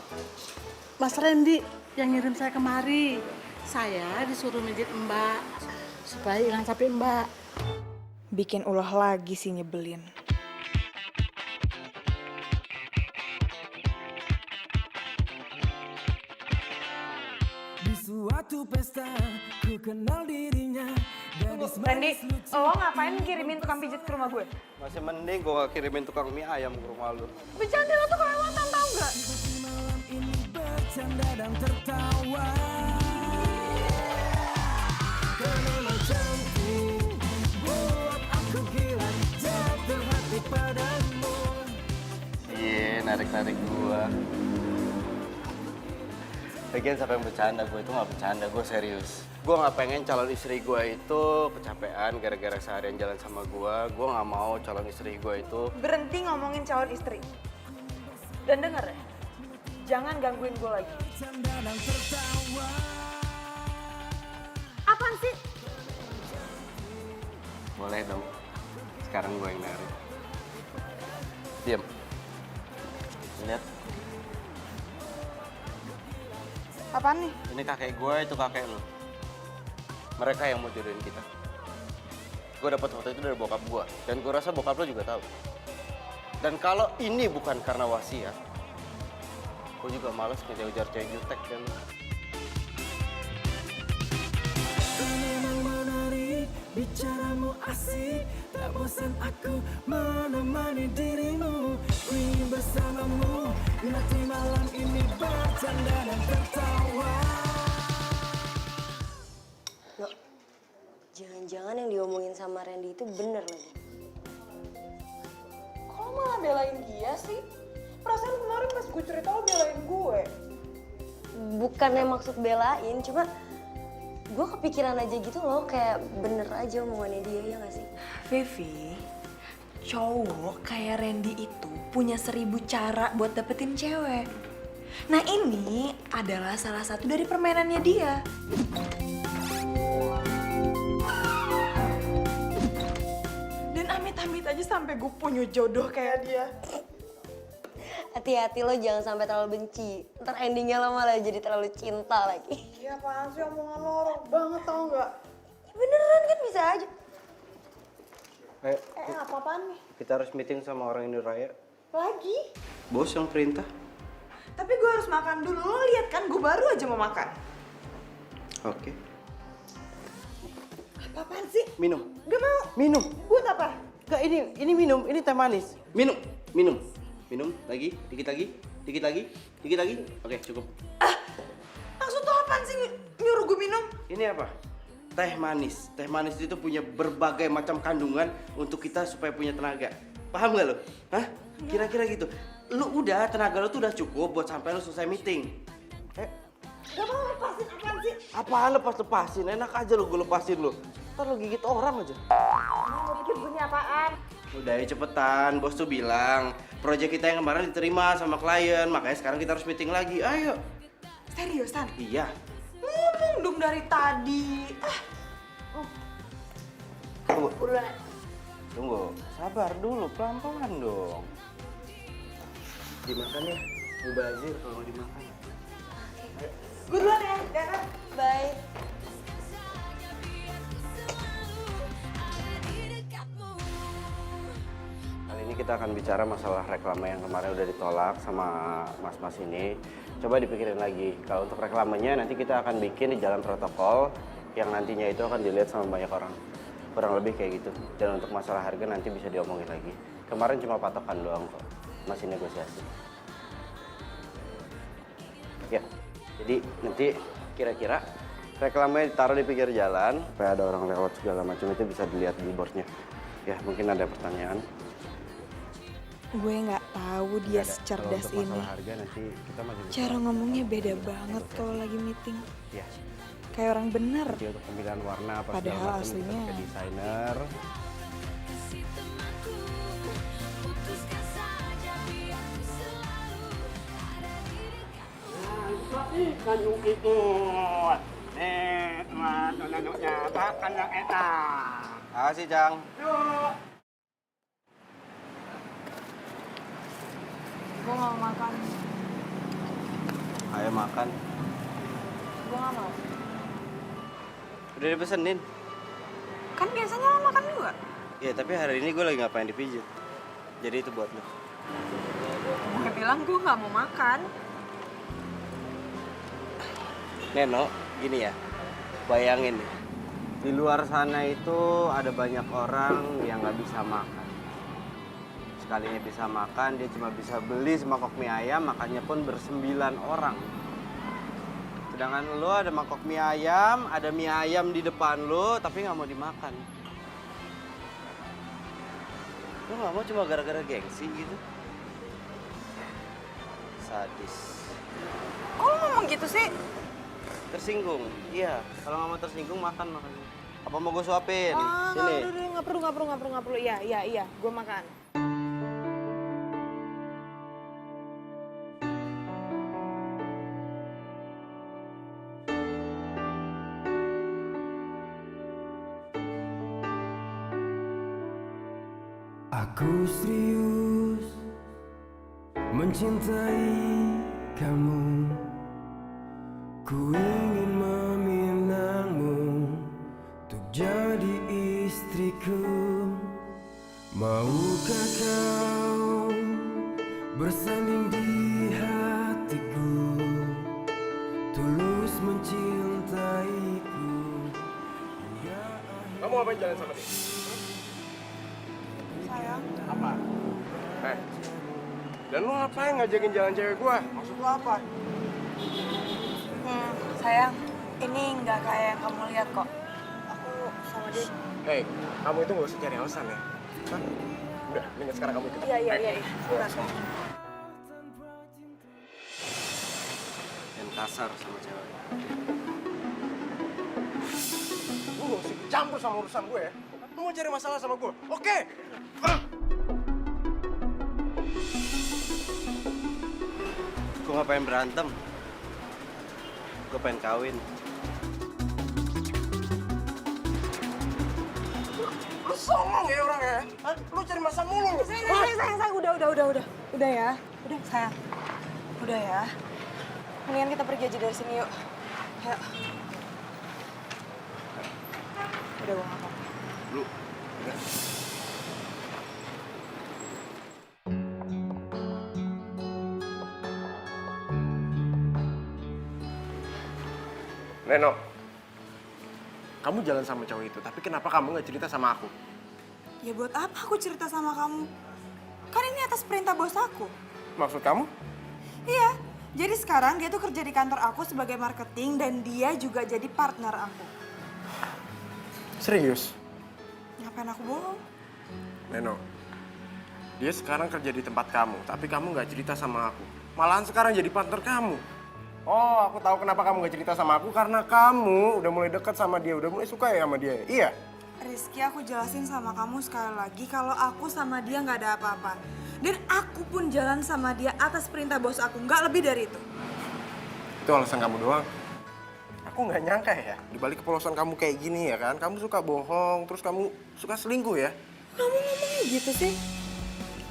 Mas Randy yang ngirim saya kemari. Saya disuruh mijit Mbak supaya hilang capek Mbak. Bikin ulah lagi sih nyebelin. Di suatu pesta ku kenal dirinya. Randy, lo ngapain kirimin tukang pijat ke rumah gue? Masih mending gue gak kirimin tukang mie ayam ke rumah lo. Bercanda lo tuh kelewatan tau gak? Malam ini bercanda dan tertawa. Karena lo cantik, buat aku gila, jatuh hati padamu. Iya, narik-narik gua. Lagian siapa yang bercanda, gue itu nggak bercanda, gue serius. Gue nggak pengen calon istri gue itu kecapean gara-gara seharian jalan sama gue. Gue nggak mau calon istri gue itu... Berhenti ngomongin calon istri. Dan denger ya, jangan gangguin gue lagi. Apaan sih? Boleh dong. Sekarang gue yang narik. Diam. Lihat. Apaan nih? Ini kakek gue, itu kakek lo. Mereka yang mau jodohin kita. Gue dapat foto itu dari bokap gue. Dan gue rasa bokap lo juga tahu. Dan kalau ini bukan karena wasiat, gue juga males ngejar-ngejar cewek jutek kan. Memang menarik, bicaramu asik, tak bosan aku menemani dirimu. Ingin bersamamu, nanti malam ini bercanda dan tertawa. Loh, jangan-jangan yang diomongin sama Randy itu bener lagi. Kok lo malah belain dia sih? Perasaan kemarin pas gue cerita lo belain gue. Bukannya maksud belain, cuma gue kepikiran aja gitu loh, kayak bener aja omongannya dia, ya gak sih? Vivi, cowok kayak Randy itu punya 1000 cara buat dapetin cewek. Nah ini adalah salah satu dari permainannya dia. Dan amit-amit aja sampai gue punya jodoh kayak dia. Hati-hati lo jangan sampai terlalu benci, ntar endingnya lo malah jadi terlalu cinta lagi. Iya apaan sih omongan lo orang banget tau gak? Beneran kan bisa aja. Apa-apaan nih? Kita harus meeting sama orang Indonesia. Lagi? Bos yang perintah. Tapi gue harus makan dulu, lo lihat kan gue baru aja mau makan. Oke. Apa-apaan sih? Minum. Gak mau. Minum. Buat apa? Enggak, ini minum, ini teh manis. Minum, minum. Minum, lagi, dikit lagi, dikit lagi, dikit lagi. Oke, cukup. Maksud lo apaan sih nyuruh gue minum? Ini apa? Teh manis. Teh manis itu punya berbagai macam kandungan untuk kita supaya punya tenaga. Paham gak lo? Hah? Kira-kira gitu. Lu udah, tenaga lu tuh udah cukup buat sampai lu selesai meeting. Gak mau lepasin, apaan sih? Apaan lepas-lepasin? Enak aja lu gue lepasin lu. Ntar lu gigit orang aja. Mau bikin bunyi apaan? Udah ya cepetan, bos tuh bilang proyek kita yang kemarin diterima sama klien, makanya sekarang kita harus meeting lagi. Ayo. Seriusan? Iya. Ngomong dong dari tadi. Tunggu. Udah. Tunggu. Sabar dulu, pelan-pelan dong. Dimakan ya. Mubazir kalau mau dimakan. Gue duluan ya, Dara. Bye. Kali ini kita akan bicara masalah reklame yang kemarin udah ditolak sama mas-mas ini. Coba dipikirin lagi. Kalau untuk reklamenya nanti kita akan bikin di jalan protokol yang nantinya itu akan dilihat sama banyak orang. Kurang lebih kayak gitu. Dan untuk masalah harga nanti bisa diomongin lagi. Kemarin cuma patokan doang kok. Masih negosiasi. Ya, jadi nanti kira-kira reklamenya ditaruh di pinggir jalan supaya ada orang lewat segala macam itu bisa dilihat di billboardnya. Ya, mungkin ada pertanyaan. Gue nggak tahu dia secerdas Kalau untuk ini. masalah harga nanti kita masih bisa. Cara ngomongnya beda banget kalau lagi meeting. Ya. Kayak orang bener. Nanti untuk pemilihan warna apa Padahal segala macam aslinya. ke desainer. Kandung itu, nanduknya makan yang enak. Makasih, Cang. Yuk. Gue nggak mau makan. Ayo makan. Gue nggak mau. Udah dipesenin. Kan biasanya lo makan juga. Ya, tapi hari ini gue lagi nggak pengen dipijit. Jadi itu buat lo. Gue bilang gue nggak mau makan. Neno, gini ya, bayangin nih. Di luar sana itu ada banyak orang yang nggak bisa makan. Sekalinya bisa makan, dia cuma bisa beli semangkok mie ayam, makannya pun ber9 orang. Sedangkan lo ada mangkok mie ayam, ada mie ayam di depan lo, tapi nggak mau dimakan. Lo nggak mau cuma gara-gara gengsi gitu? sadis. Kok lo ngomong gitu sih? Tersinggung? Iya. Kalau nggak mau tersinggung makan. Apa mau gue suapin? Sini. Nggak perlu. Iya, gue makan. Aku serius mencintai kamu. Ku ingin meminangmu untuk jadi istriku. Maukah kau bersanding di hatiku, tulus mencintaiku. Kamu ngapain jalan sama dia? Sayang. Apa? Dan lu ngapain ngajakin jalan cewek gua? Maksud lu apa? Sayang, ini nggak kayak yang kamu lihat kok. Aku sama dia. Hei, kamu itu nggak usah cari alasan ya. Hah? Udah, mendingan sekarang kamu ikut. Iya. Dan kasar sama cewek. Lu nggak usah campur sama urusan gue ya. Lu mau cari masalah sama gue? Oke. Gue nggak pengen berantem. Gue pengen kawin. Lu songong ya orangnya. Hah? Lu cari masalah mulu lu. Sayang, udah ya. Udah, sayang. Udah ya. Mendingan kita pergi aja dari sini yuk. Ayo. Udah, gue nggak apa-apa. Lu. Reno, kamu jalan sama cowok itu, tapi kenapa kamu nggak cerita sama aku? Ya buat apa aku cerita sama kamu? Kan ini atas perintah bos aku. Maksud kamu? Iya, jadi sekarang dia tuh kerja di kantor aku sebagai marketing dan dia juga jadi partner aku. Serius? Ngapain aku bohong? Reno, dia sekarang kerja di tempat kamu, tapi kamu nggak cerita sama aku. Malahan sekarang jadi partner kamu. Oh, aku tahu kenapa kamu gak cerita sama aku, karena kamu udah mulai dekat sama dia, udah mulai suka ya sama dia. Iya? Rizky, aku jelasin sama kamu sekali lagi kalau aku sama dia nggak ada apa-apa. Dan aku pun jalan sama dia atas perintah bos aku, nggak lebih dari itu. Itu alasan kamu doang. Aku nggak nyangka ya, di balik kepolosan kamu kayak gini ya kan. Kamu suka bohong, terus kamu suka selingkuh ya. Kamu ngomongnya gitu sih?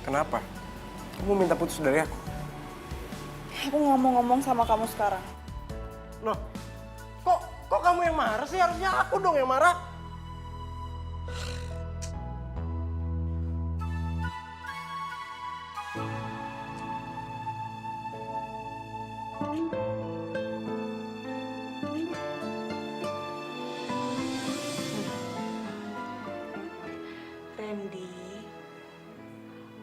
Kenapa? Kamu minta putus dari aku? Aku ngomong-ngomong sama kamu sekarang. Loh, kok kamu yang marah sih? Harusnya aku dong yang marah. Randy,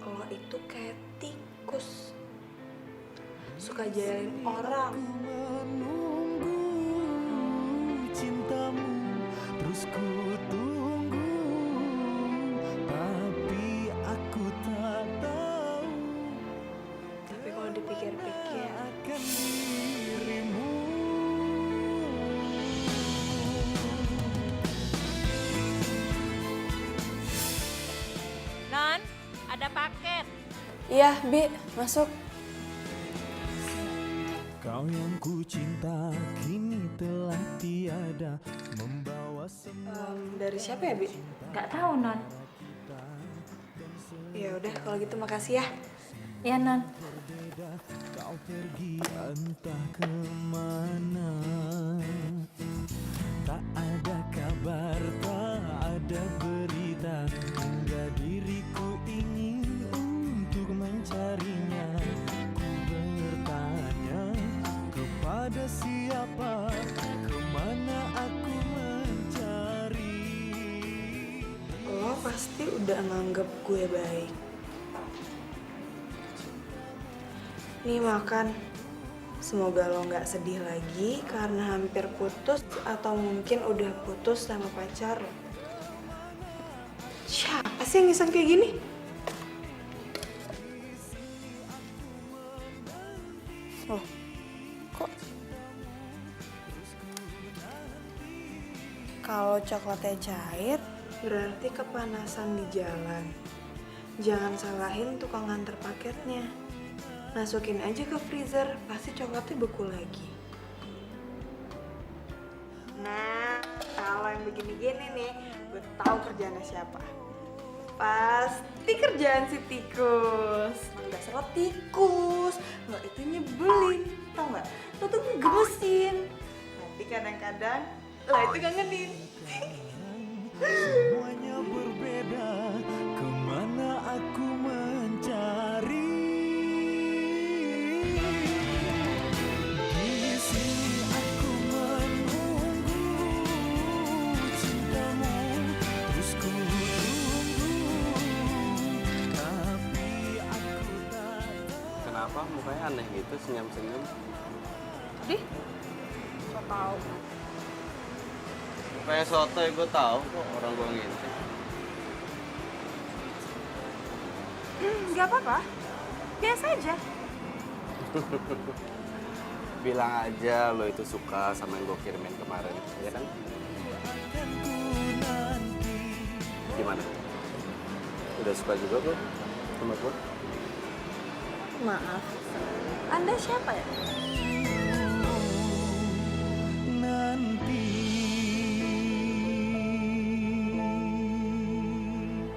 lo itu kayak tikus. Suka jailin orang. Cintamu terus ku tunggu, tapi aku tak tahu. Tapi kalau dipikir-pikir, akan dirimu. Non, ada paket. Iya, Bi, masuk. Kau yang ku cinta kini telah tiada, membawa semua. Dari siapa ya, Bi? Nggak tahu, Non. Ya udah, kalau gitu makasih ya. Iya, Non. Kau pergi entah kemana, tak ada kabar, tak ada berita, hingga diriku ingin untuk mencarinya. Ku bertanya kepada siapa, kemana aku mencari. Lo pasti udah nganggep gue baik. Nih makan. Semoga lo nggak sedih lagi karena hampir putus atau mungkin udah putus sama pacar lo. Siapa sih yang ngiseng kayak gini? kok. Kalau coklatnya cair, berarti kepanasan di jalan. Jangan salahin tukang nganter paketnya. Masukin aja ke freezer, pasti coklatnya beku lagi. Nah, kalau yang begini-gini nih, gue tahu kerjaannya siapa. Pasti kerjaan si tikus. Nggak salah tikus, nggak itu nyebelin, tau nggak? Lo tuh ngegemesin. Tapi kadang-kadang lo itu ngangenin. Semuanya berbeda, kemana aku mencari? Di sini aku menunggu cintamu, terus ku tunggu, tapi aku tak. Kenapa mukanya aneh gitu, senyum-senyum? Dih, so tau. Kayak soto ya, gue tahu kok orang gue ngintip. Gak apa-apa, biasa aja. Bilang aja lo itu suka sama yang gue kirimin kemarin, ya kan? Gimana? Udah suka juga kok sama gue? Maaf, Anda siapa ya?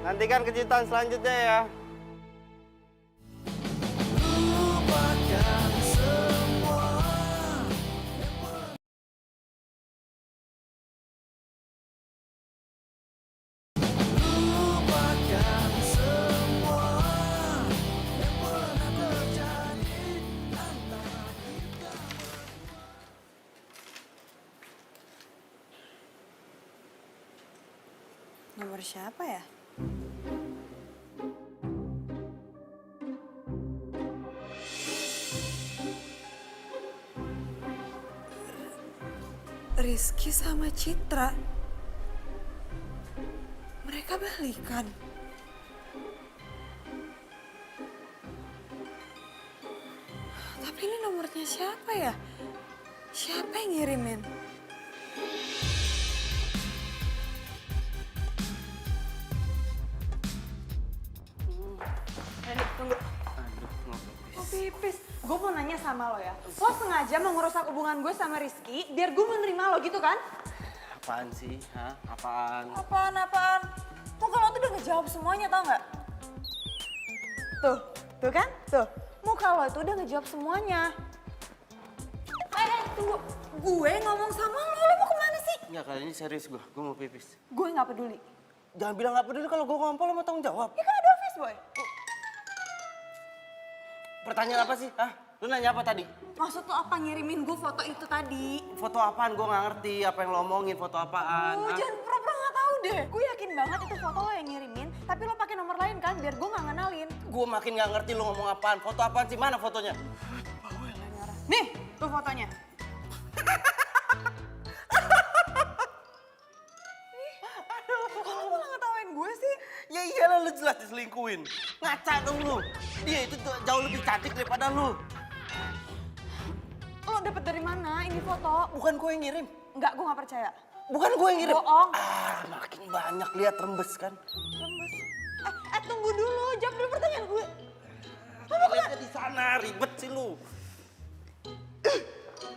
Nantikan kejutan selanjutnya ya. Lupakan semua. Lupakan semua yang pernah terjadi antara kita. Nomor siapa ya? Rizky sama Citra. Mereka balikan. Tapi ini nomornya siapa ya? Siapa yang ngirimin? Tunggu. Oh pipis. Gue mau nanya sama lo ya. Lo sengaja mau ngerusak hubungan gue sama Rizky biar gue menerima lo gitu kan? Apaan sih? Hah? Apaan? Apaan? Muka lo tuh udah ngejawab semuanya tau gak? Tuh kan? Tuh. Muka lo itu udah ngejawab semuanya. Tunggu. Gue ngomong sama lo mau kemana sih? Enggak, kali ini serius gue mau pipis. Gue gak peduli. Jangan bilang gak peduli kalau gue ngompol lo mau tanggung jawab. Ya kan ada office boy. Pertanyaan apa sih? Hah? Lu nanya apa tadi? Maksud lo apa ngirimin gue foto itu tadi? Foto apaan? Gue gak ngerti apa yang lo omongin, foto apaan. Jangan pura-pura gak tahu deh. Gue yakin banget itu foto lo yang ngirimin, tapi lo pakai nomor lain kan biar gue gak ngenalin. Gue makin gak ngerti lo ngomong apaan. Foto apaan sih? Mana fotonya? Nih, tuh fotonya. Kalau lo ngetawain gue sih? Ya iyalah, lu jelas diselingkuhin. Ngaca dong lu. Dia itu jauh lebih cantik daripada lu. Lo dapet dari mana ini foto? Bukan gue yang ngirim. Enggak, gue gak percaya. Bukan gue yang ngirim. Bohong. Makin banyak lihat rembes kan. Rembes. Tunggu dulu, jawab dulu pertanyaan gue. Lihatnya di sana, ribet sih lu.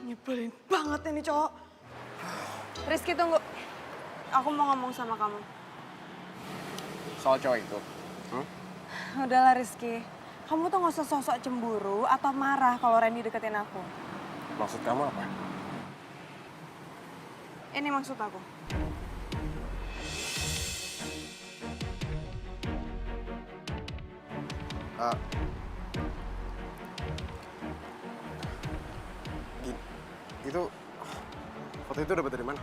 Nyebelin banget ini cowok. Rizky tunggu. Aku mau ngomong sama kamu. Soal cowok itu. Udahlah Rizky. Kamu tuh gak usah sosok cemburu atau marah kalau Randy deketin aku. Maksud kamu apa? Ini maksud aku. Itu foto itu dapat dari mana?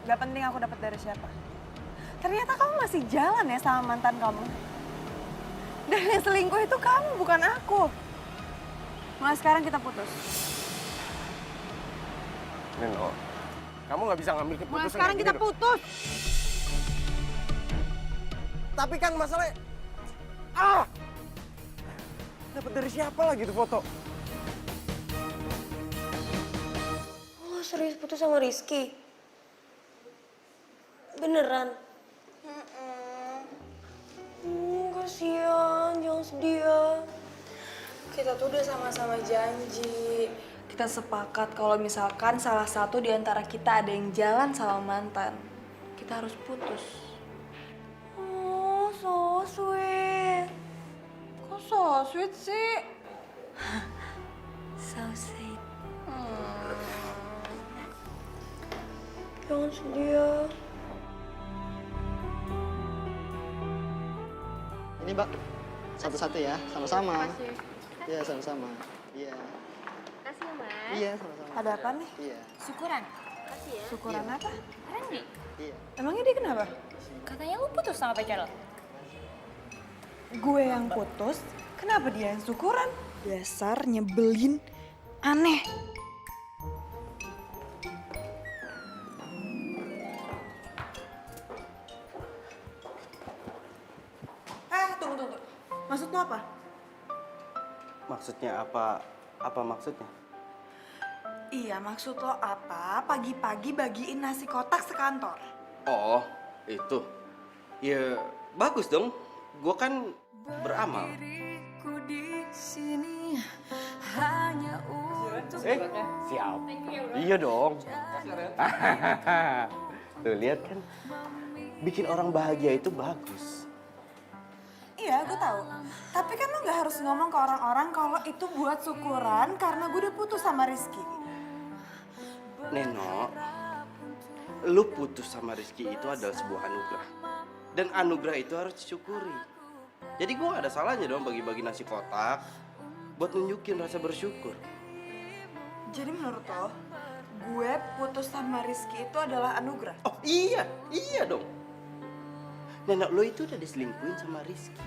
Gak penting aku dapat dari siapa. Ternyata kamu masih jalan ya sama mantan kamu. Dan yang selingkuh itu kamu, bukan aku. Mulai sekarang kita putus. Nino, kamu nggak bisa ngambil keputusan. Mulai sekarang kita putus. Tapi kan masalahnya... Dapat dari siapa lagi tuh foto? serius putus sama Rizky? Beneran? Kasihan, jangan sedih ya. Kita tuh udah sama-sama janji. Kita sepakat kalau misalkan salah satu di antara kita ada yang jalan sama mantan, kita harus putus. Oh, so sweet. Kok so sweet sih? So sweet. Jangan sedih ya. Ini Mbak, satu-satu ya, sama-sama. Iya, sama-sama. Iya. Kasih Mas. Iya, sama-sama. Ada apa nih? Iya. Syukuran. Kasih ya. Syukuran apa? Randy. Iya. Emangnya dia kenapa? Katanya lu putus sama pacar lo. Gue yang putus, kenapa dia yang syukuran? Dasar nyebelin, aneh. Tunggu. Maksud lo apa? Maksudnya apa? Apa maksudnya? Iya, maksud lo apa? Pagi-pagi bagiin nasi kotak sekantor. Oh, itu. Ya, bagus dong. Gue kan beramal. Siap. Iya dong. Tuh, lihat kan. Bikin orang bahagia itu bagus. Iya, gue tahu. Tapi kan lo nggak harus ngomong ke orang-orang kalau itu buat syukuran karena gue udah putus sama Rizky. Neno, lu putus sama Rizky itu adalah sebuah anugerah. Dan anugerah itu harus disyukuri. Jadi gue gak ada salahnya dong bagi-bagi nasi kotak buat nunjukin rasa bersyukur. Jadi menurut lo, gue putus sama Rizky itu adalah anugerah? Oh iya dong. Nenek lo itu udah diselingkuhin sama Rizky.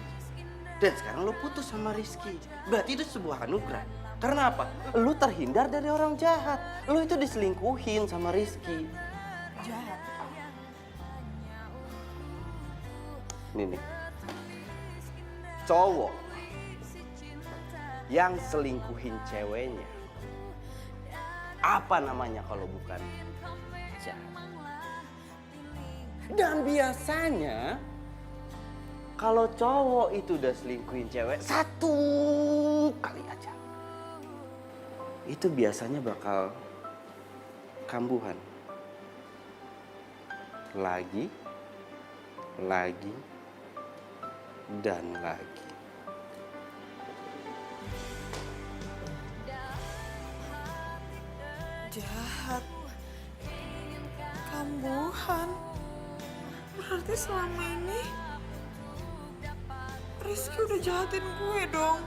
Dan sekarang lo putus sama Rizky. Berarti itu sebuah anugerah. Karena apa? Lo terhindar dari orang jahat. Lo itu diselingkuhin sama Rizky. Jahat? Nih. Cowok yang selingkuhin ceweknya. Apa namanya kalau bukan jahat? Dan biasanya kalau cowok itu udah selingkuhin cewek satu kali aja, itu biasanya bakal kambuhan. Lagi, dan lagi. Jahat. Kambuhan. Berarti selama ini Rizky udah jahatin gue dong.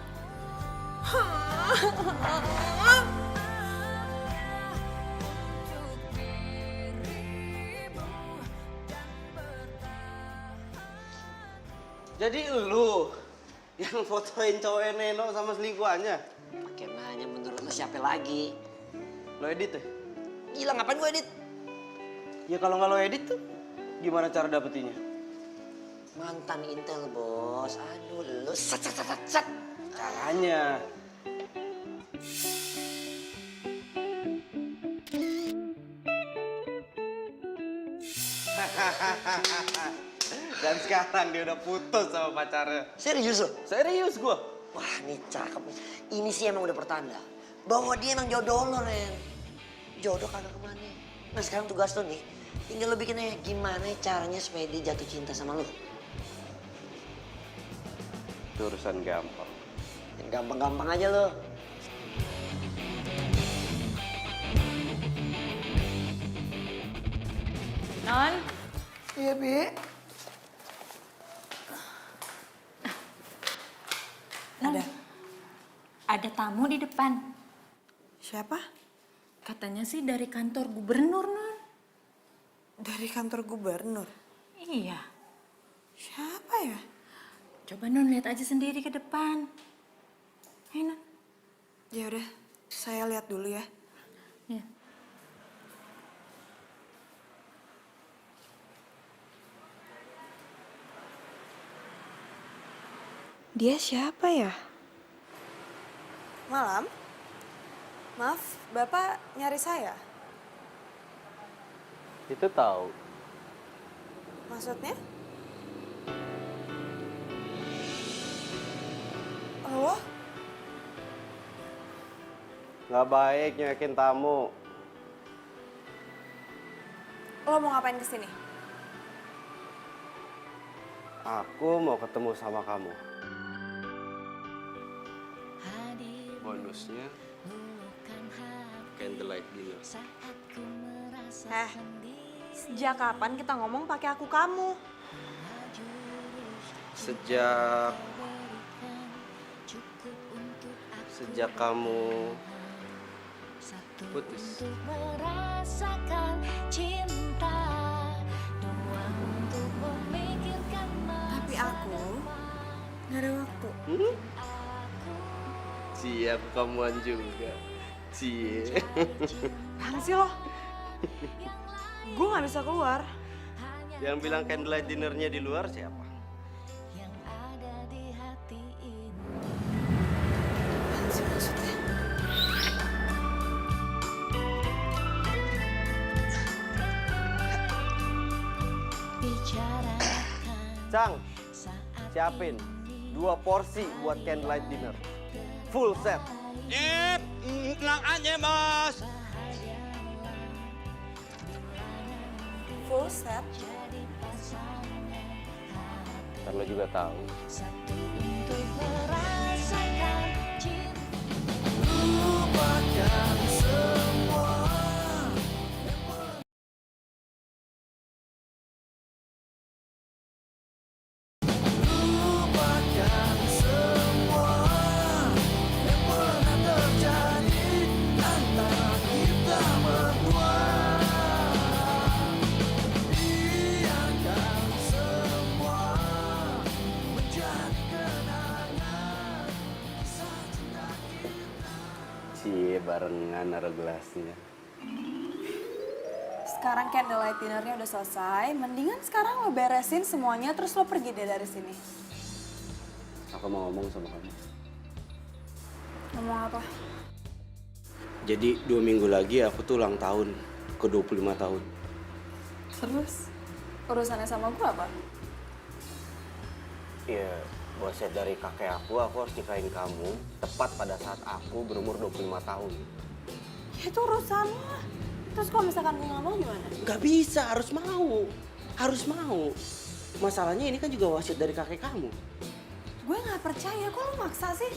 Jadi lu yang fotoin cowok Neno sama selingkuhannya? Pakai nanya menurut lo siapa lagi? Lo edit ya? Gila, ngapain gue edit? Ya kalau nggak lo edit tuh, gimana cara dapetinnya? Mantan Intel, bos. Aduh, lo sat. Caranya. Dan sekarang dia udah putus sama pacarnya. Serius lo? Serius gua. Wah, ini cakep. Ini sih emang udah pertanda bahwa dia emang jodoh lo, Ren. Jodoh kagak kemana. Nah, sekarang tugas lo nih, tinggal lo bikinnya gimana caranya supaya dia jatuh cinta sama lo. Itu urusan gampang. Yang gampang-gampang aja lo. Non. Iya, Bi. Ada tamu di depan. Siapa? Katanya sih dari kantor gubernur, Non. Dari kantor gubernur? Iya. Siapa ya? Coba Non lihat aja sendiri ke depan. Ayo, Non. Ya udah, saya lihat dulu ya. Iya. Dia siapa ya? Malam? Maaf, Bapak nyari saya? Itu tahu. Maksudnya? Lo? Nggak baik nyuekin tamu. Lo mau ngapain kesini? Aku mau ketemu sama kamu. Bonusnya candlelight dinner. Sejak kapan kita ngomong pakai aku kamu? Sejak kamu putus. Tapi aku nggak ada waktu. Siap kamuan juga. Cie. Apaan sih lo? Gue nggak bisa keluar. Yang bilang candlelight dinnernya di luar siapa? Cang, siapin 2 porsi buat candlelight dinner. Full set. Tenang aja, Bos. Full set. Ntar lo juga tahu. Lupakan semua. Lupakan semua yang pernah terjadi antara kita berdua. Biarkan semua menjadi kenangan kisah cinta kita. Cie, barengan naruh gelasnya. Sekarang candlelight dinnernya udah selesai. Mendingan sekarang lo beresin semuanya terus lo pergi deh dari sini. Aku mau ngomong sama kamu. Ngomong apa? Jadi 2 minggu lagi aku tuh ulang tahun ke 25 tahun. Terus? Urusannya sama gue apa? Iya, wasiat dari kakek aku harus nikahin kamu tepat pada saat aku berumur 25 tahun. Ya itu urusan lo. Terus kalau misalkan gue nggak mau gimana? Gak bisa, harus mau. Harus mau. Masalahnya ini kan juga wasiat dari kakek kamu. Gue nggak percaya, kok lo maksa sih?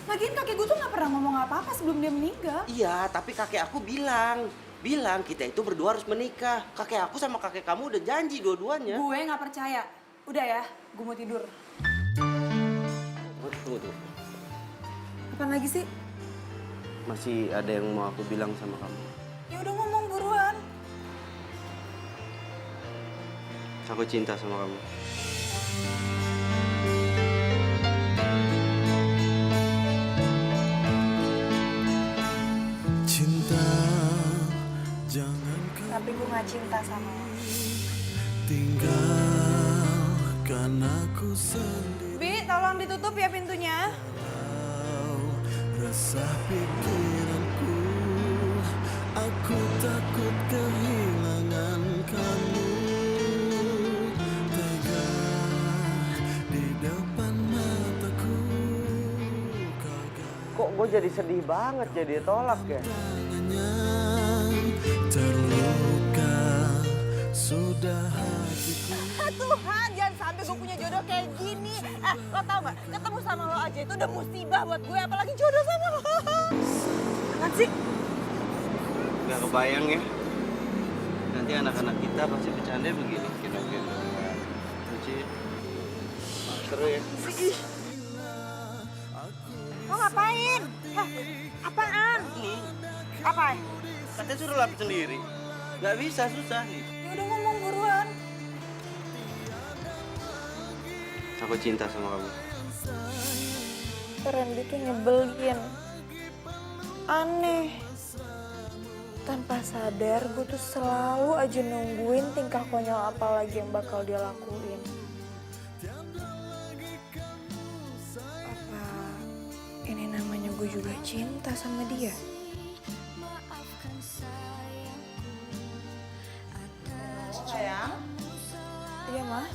Lagian kakek gue tuh nggak pernah ngomong apa-apa sebelum dia meninggal. Iya, tapi kakek aku bilang kita itu berdua harus menikah. Kakek aku sama kakek kamu udah janji dua-duanya. Gue nggak percaya. Udah ya, gue mau tidur. Tunggu. Apaan lagi sih? Masih ada yang mau aku bilang sama kamu. Ya udah ngomong buruan. Aku cinta sama kamu. Cinta, jangan kau Tapi gue nggak cinta sama lo. tinggalkan aku sendiri. Bi, tolong ditutup ya pintunya. Resah pikiranku, aku takut kehilangan kamu. Tega di depan mataku, Kok gue jadi sedih banget jadi tolak ya? terluka sudah hatiku. Tuhan, jangan sampai gue punya jodoh kayak gini. Lo tau gak, ketemu sama lo aja itu udah musibah buat gue, apalagi jodoh sama lo. Kan sih? Gak kebayang ya. Nanti anak-anak kita pasti bercanda begini. Kira-kira. Lucu. Seru ya. Lo ngapain? Apaan? Apa? Katanya suruh lapis sendiri. Gak bisa, susah. Ya udah ngomong buruan. Aku cinta sama kamu. Randy tuh nyebelin. Aneh. Tanpa sadar gue tuh selalu aja nungguin tingkah konyol apa lagi yang bakal dia lakuin. Apa ini namanya gue juga cinta sama dia? Sayang? Iya, Ma?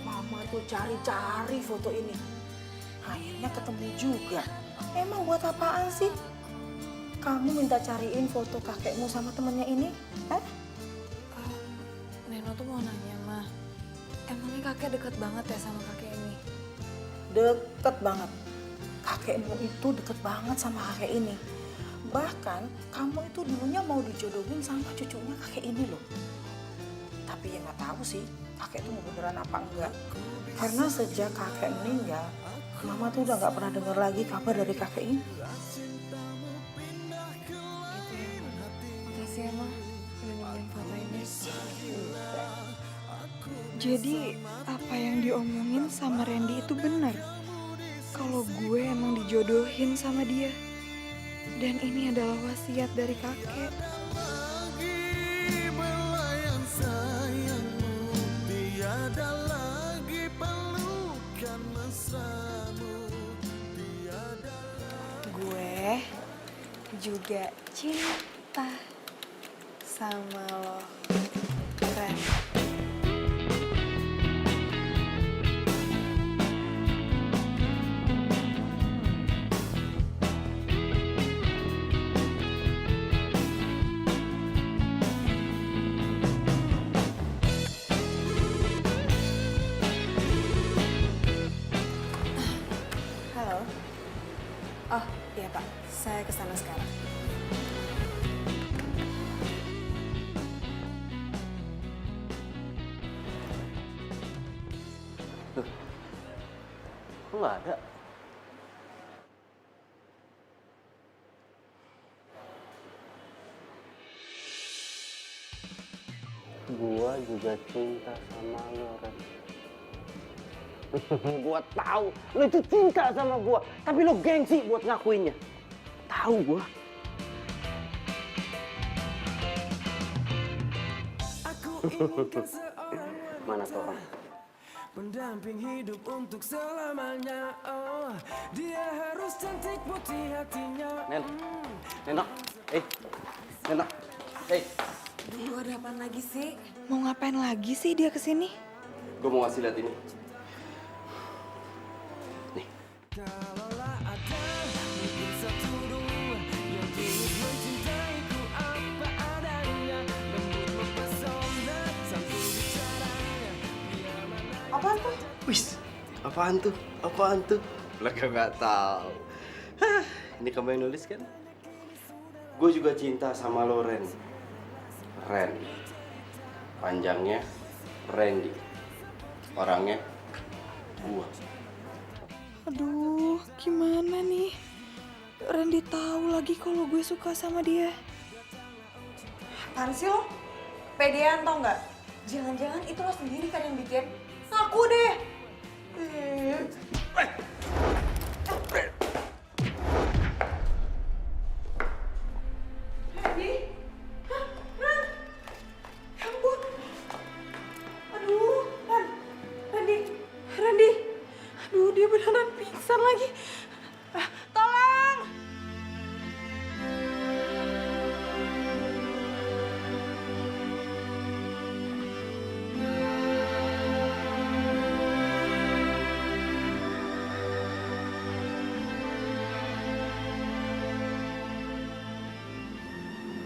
Mama tuh cari-cari foto ini. Akhirnya ketemu juga. Emang buat apaan sih? Kamu minta cariin foto kakekmu sama temennya ini? Hah? Neno tuh mau nanya, Ma. Emangnya kakek deket banget ya sama kakek ini? Deket banget. Kakekmu itu deket banget sama kakek ini. Bahkan kamu itu dulunya mau dijodohin sama cucunya kakek ini loh. Tapi ya nggak tahu sih kakek itu mau beneran apa enggak. Karena sejak kakek meninggal, Mama tuh udah nggak pernah dengar lagi kabar dari kakek ini. Makasih ya, Ma. Udah nyemelin foto ini. Jadi apa yang diomongin sama Randy itu benar? Kalau gue emang dijodohin sama dia. Dan ini adalah wasiat dari kakek. Belayan sayangmu, tiada lagi pelukan mesramu, tiada. Gue juga cinta sama lo, Ren. Halo. Oh, iya Pak. Saya kesana sekarang. Kok nggak ada? Gua juga cinta sama lo, Ren. Gua tahu lo itu cinta sama gua, tapi lo gengsi buat ngakuinnya. Tahu gua. Mana tuh orang? Pendamping hidup untuk selamanya. Oh, dia harus cantik putih hatinya. Neno, Neno, Duh, ada apaan lagi sih? Mau ngapain lagi sih dia kesini? Gue mau ngasih lihat ini. Kalaulah ada mungkin satu dua yang tulus mencintaiku apa adanya, lembut mempesona sambil bicaranya. Apaan tuh? Wis, apaan tuh? Lah nggak tahu. Hah, ini kamu yang nulis kan? Gue juga cinta sama lo, Ren. Ren. Panjangnya Randy. Orangnya gua. Aduh, gimana nih? Randy tahu lagi kalau gue suka sama dia. Apaan sih lo? Pedean tau nggak? Jangan-jangan itu lo sendiri kan yang bikin? Ngaku deh! Randy? Hah? Ran? Ya ampun! Aduh, Randy! Aduh, dia beneran pingsan lagi. Tolong!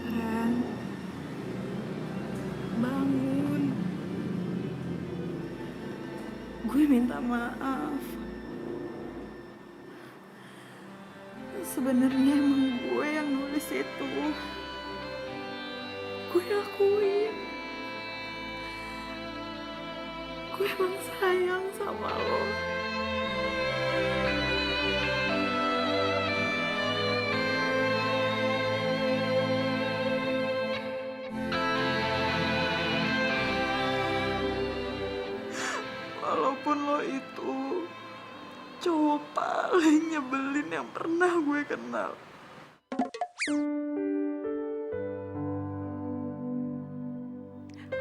Ren, bangun. Gue minta maaf. Sebenarnya emang gue yang nulis itu. Gue akuin. Gue emang sayang sama lo. Walaupun lo itu cowok paling nyebelin yang pernah gue kenal.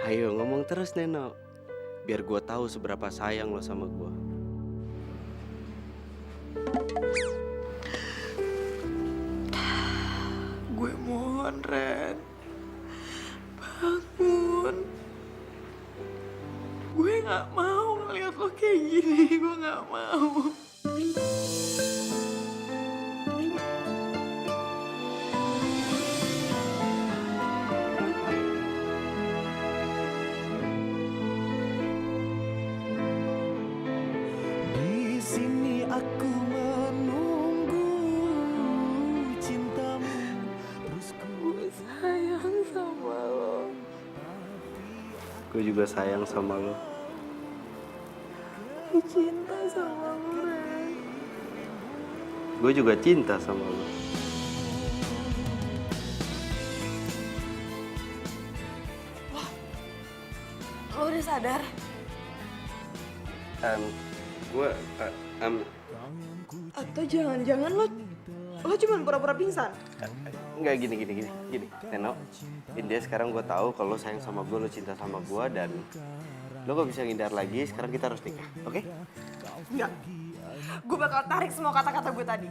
Ayo ngomong terus, Neno. Biar gue tahu seberapa sayang lo sama gue. Gue mohon Bangun, Ren. Bangun. Gue gak mau ngeliat lo kayak gini. Gue gak mau. Di sini aku menunggu cintamu. Terus gue sayang sama lo. Gue juga sayang sama lo. Gue cinta sama lo, Ren. Gue juga cinta sama lo. Lo udah sadar? Gue Atau jangan-jangan lo cuma pura-pura pingsan? Enggak, gini. Neno, India sekarang gue tahu kalau lo sayang sama gue, lo cinta sama gue, dan lo gak bisa ngindar lagi. Sekarang kita harus nikah, oke? Enggak. Gue bakal tarik semua kata-kata gue tadi.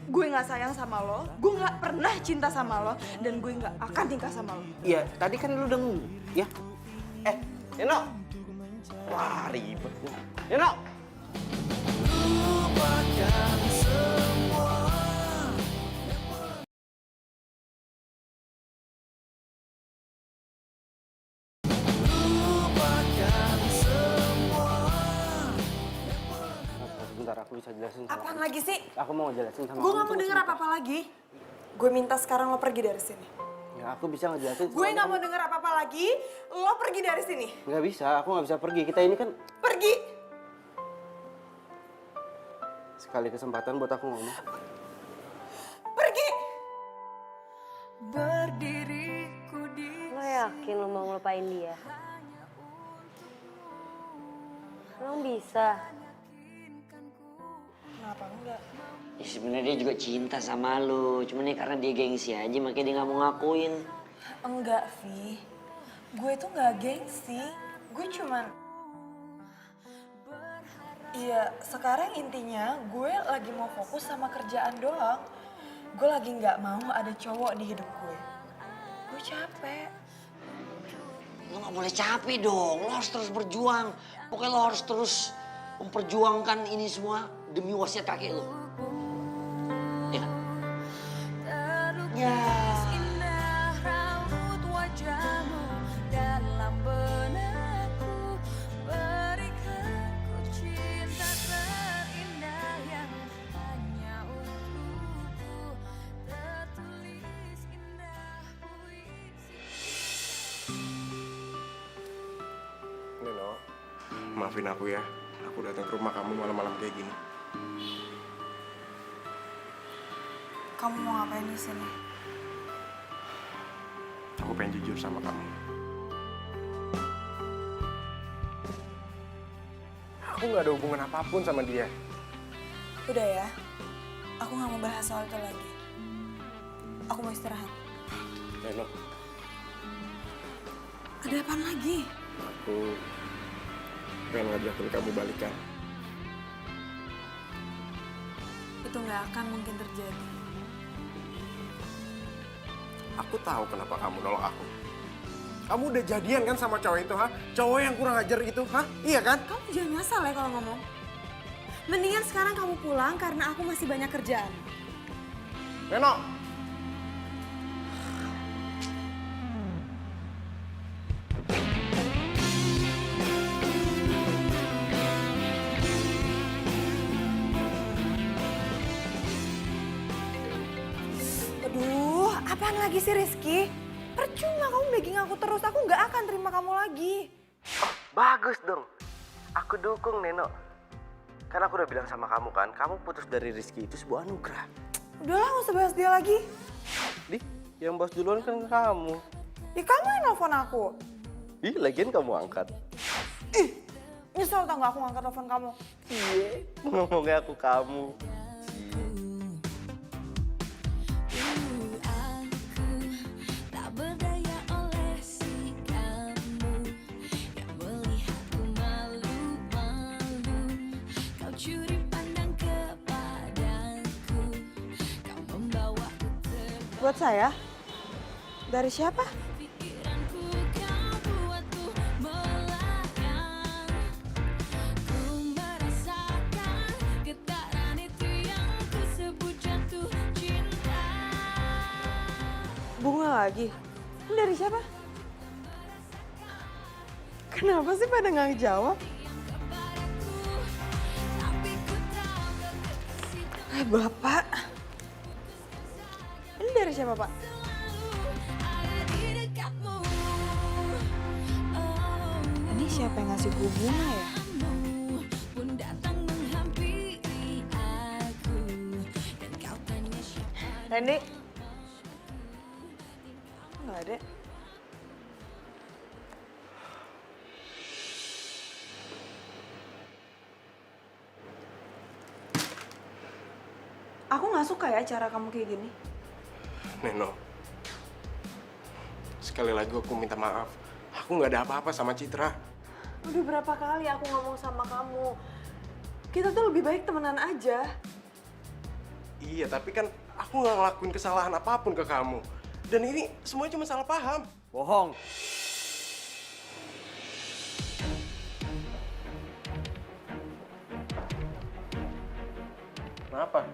Gue gak sayang sama lo, gue gak pernah cinta sama lo, dan gue gak akan nikah sama lo. Iya, tadi kan lo udah ngomong, ya? Neno! Wah, ribet gue. Neno! Lupakan semua. Lupakan semua. Sebentar, aku bisa jelasin sama Apaan kamu. lagi sih? Aku mau ngejelasin sama Gue kamu. gak mau denger apa-apa lagi. Gue minta sekarang lo pergi dari sini. Ya, aku bisa ngejelasin. Gue gak mau denger apa-apa lagi, lo pergi dari sini. Nggak bisa, aku nggak bisa pergi. Kita ini kan Pergi! sekali kesempatan buat aku ngomong. Pergi! Berdiriku di. Lo yakin lo mau ngelupain dia? Emang bisa? Kenapa enggak? Ya sebenarnya dia juga cinta sama lo, cuman ya karena dia gengsi aja makanya dia nggak mau ngakuin. Enggak, Vi. Gue tuh gak gengsi. Gue cuman... Iya, sekarang intinya gue lagi mau fokus sama kerjaan doang. Gue lagi gak mau ada cowok di hidup gue. Gue capek. Lo nggak boleh capek dong, lo harus terus berjuang. Pokoknya lo harus terus memperjuangkan ini semua demi wasiat kakek lo. Ya. Ya. Indah raut wajahmu dalam benakku. Berikan ku cinta terindah yang hanya untukku. Tertulis indah puisi. Neno, maafin aku ya. Aku datang ke rumah kamu malam-malam kayak gini. Kamu mau ngapain di sini? Aku pengen jujur sama kamu. Aku nggak ada hubungan apapun sama dia. Udah ya, aku gak mau bahas soal itu lagi. Aku mau istirahat. Neno, Ada apaan lagi? aku pengen ngajakin kamu balikan. Itu gak akan mungkin terjadi. Aku tahu kenapa kamu nolak aku. Kamu udah jadian kan sama cowok itu, ha? Cowok yang kurang ajar itu, ha? Iya kan? Kamu jangan ngasal ya kalau ngomong. Mendingan sekarang kamu pulang karena aku masih banyak kerjaan. Neno! Aduh, apaan lagi sih Rizky? Percuma kamu begging aku terus, aku nggak akan terima kamu lagi. Bagus dong. Aku dukung, Neno. Karena aku udah bilang sama kamu kan, kamu putus dari Rizky itu sebuah anugerah. Udahlah, nggak usah bahas dia lagi. Di, yang bahas duluan kan kamu. Ya kamu yang nelfon aku. Ih, lagian kamu angkat. Nyesel tau nggak aku ngangkat telepon kamu? Iya, ngomongnya aku kamu. Tak berdaya oleh sikapmu yang melihatku malu-malu. Kau curi pandang kepadaku, kau membawaku Buat saya, Dari siapa? Bunga lagi? Ini dari siapa? Kenapa sih pada nggak ngejawab? Bapak. Ini dari siapa, Pak? Ini siapa yang ngasih gue bunga ya? Randy? Nggak ada. Aku nggak suka ya cara kamu kayak gini. Neno, sekali lagi aku minta maaf. Aku nggak ada apa-apa sama Citra. Udah berapa kali aku ngomong sama kamu. Kita tuh lebih baik temenan aja. Iya, tapi kan aku nggak ngelakuin kesalahan apapun ke kamu. Dan ini semuanya cuma salah paham. Bohong. Kenapa?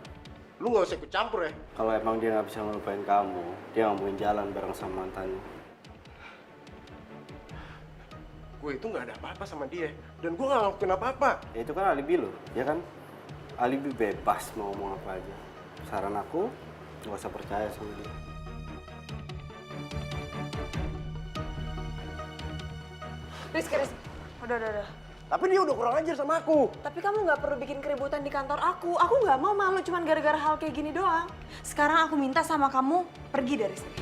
Lu nggak usah ikut campur ya. Kalau emang dia nggak bisa ngelupain kamu, dia nggak mungkin jalan bareng sama mantannya. Gue itu nggak ada apa-apa sama dia. Dan gue nggak ngelakuin apa-apa. Ya itu kan alibi lo, ya kan? Alibi bebas mau ngomong apa aja. Saran aku, nggak usah percaya sama dia. Rizky. Udah. Tapi dia udah kurang ajar sama aku. Tapi kamu nggak perlu bikin keributan di kantor aku. Aku nggak mau malu cuman gara-gara hal kayak gini doang. Sekarang aku minta sama kamu pergi dari sini.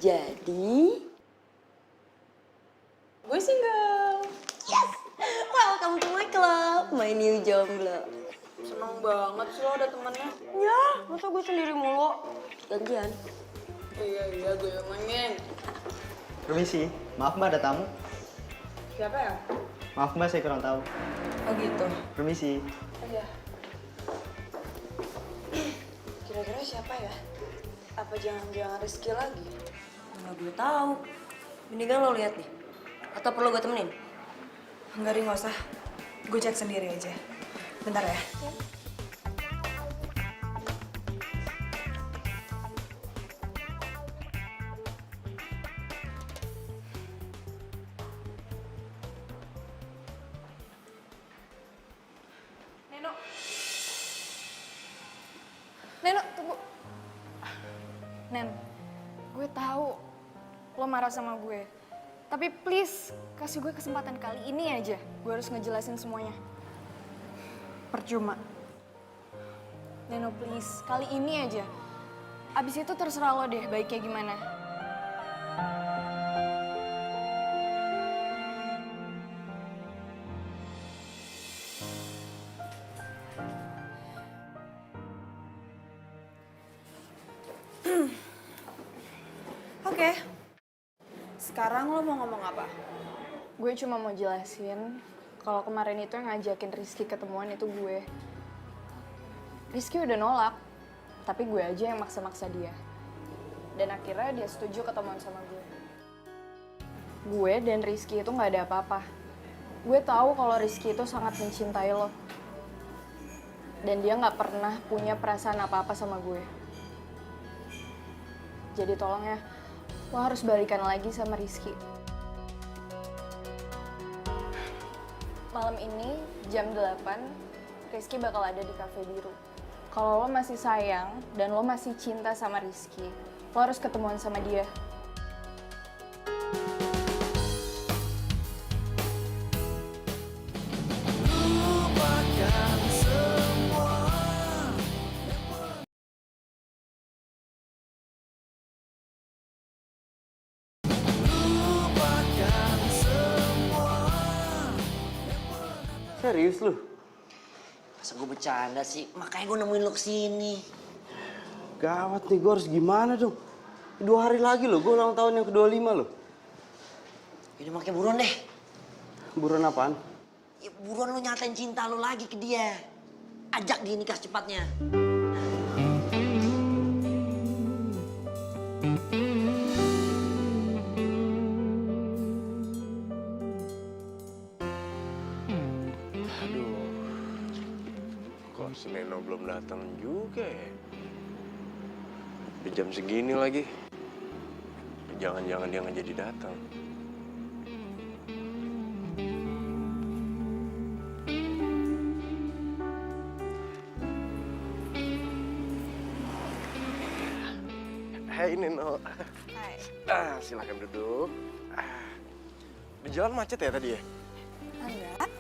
Jadi, gue single. yes! Welcome to my club, my new jomblo. Seneng banget sih lo ada temennya. Ya, masa gue sendiri mulu? Gantian. Iya, gue yang main. Permisi, maaf mbak ada tamu. Siapa ya? Maaf mbak saya kurang tahu. Oh gitu. Permisi. Iya. Kira-kira siapa ya? Apa jangan-jangan Rizky lagi? Mana gue tahu. Mendingan lo lihat nih. Atau perlu gue temenin? Enggak, Ri, nggak usah. Gue cek sendiri aja. Bentar ya. Neno, tunggu. Nen, gue tahu lo marah sama gue. Tapi please, kasih gue kesempatan kali ini aja. Gue harus ngejelasin semuanya. Percuma. Neno, please, kali ini aja. Abis itu terserah lo deh, baiknya gimana. Oke. Sekarang lo mau ngomong apa? Gue cuma mau jelasin kalau kemarin itu yang ngajakin Rizky ketemuan itu gue. Rizky udah nolak, tapi gue aja yang maksa-maksa dia. Dan akhirnya dia setuju ketemuan sama gue. Gue dan Rizky itu nggak ada apa-apa. Gue tahu kalau Rizky itu sangat mencintai lo. Dan dia nggak pernah punya perasaan apa-apa sama gue. Jadi tolong ya, lo harus balikan lagi sama Rizky. Malam ini jam 8, Rizky bakal ada di Cafe Biru. Kalau lo masih sayang dan lo masih cinta sama Rizky, lo harus ketemuan sama dia. Serius lu? Masa gue bercanda sih? Makanya gue nemuin lo kesini. Gawat nih, gue harus gimana dong? 2 hari lagi loh, gue ulang tahun yang ke-25 loh. Yaudah makanya buruan deh. Buruan apaan? Ya, buruan lu nyatain cinta lu lagi ke dia. Ajak dia nikah secepatnya. Aduh, kok si Neno belum datang juga ya? Udah jam segini lagi. Jangan-jangan dia nggak jadi datang. Hai Neno. Hai. Silakan duduk. Di jalan macet ya tadi ya? Enggak,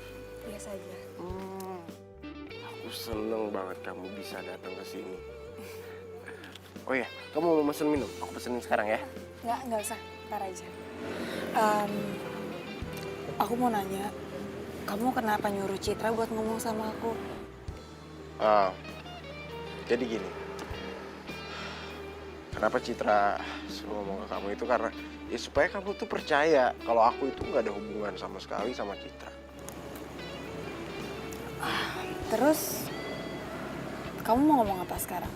biasa aja. Aku seneng banget kamu bisa datang ke sini. Oh ya, kamu mau pesen minum? Aku pesenin sekarang ya. Enggak usah, ntar aja. Aku mau nanya, kamu kenapa nyuruh Citra buat ngomong sama aku? Jadi gini, kenapa Citra suruh ngomong ke kamu itu karena ya supaya kamu tuh percaya kalau aku itu nggak ada hubungan sama sekali sama Citra. Terus, kamu mau ngomong apa sekarang?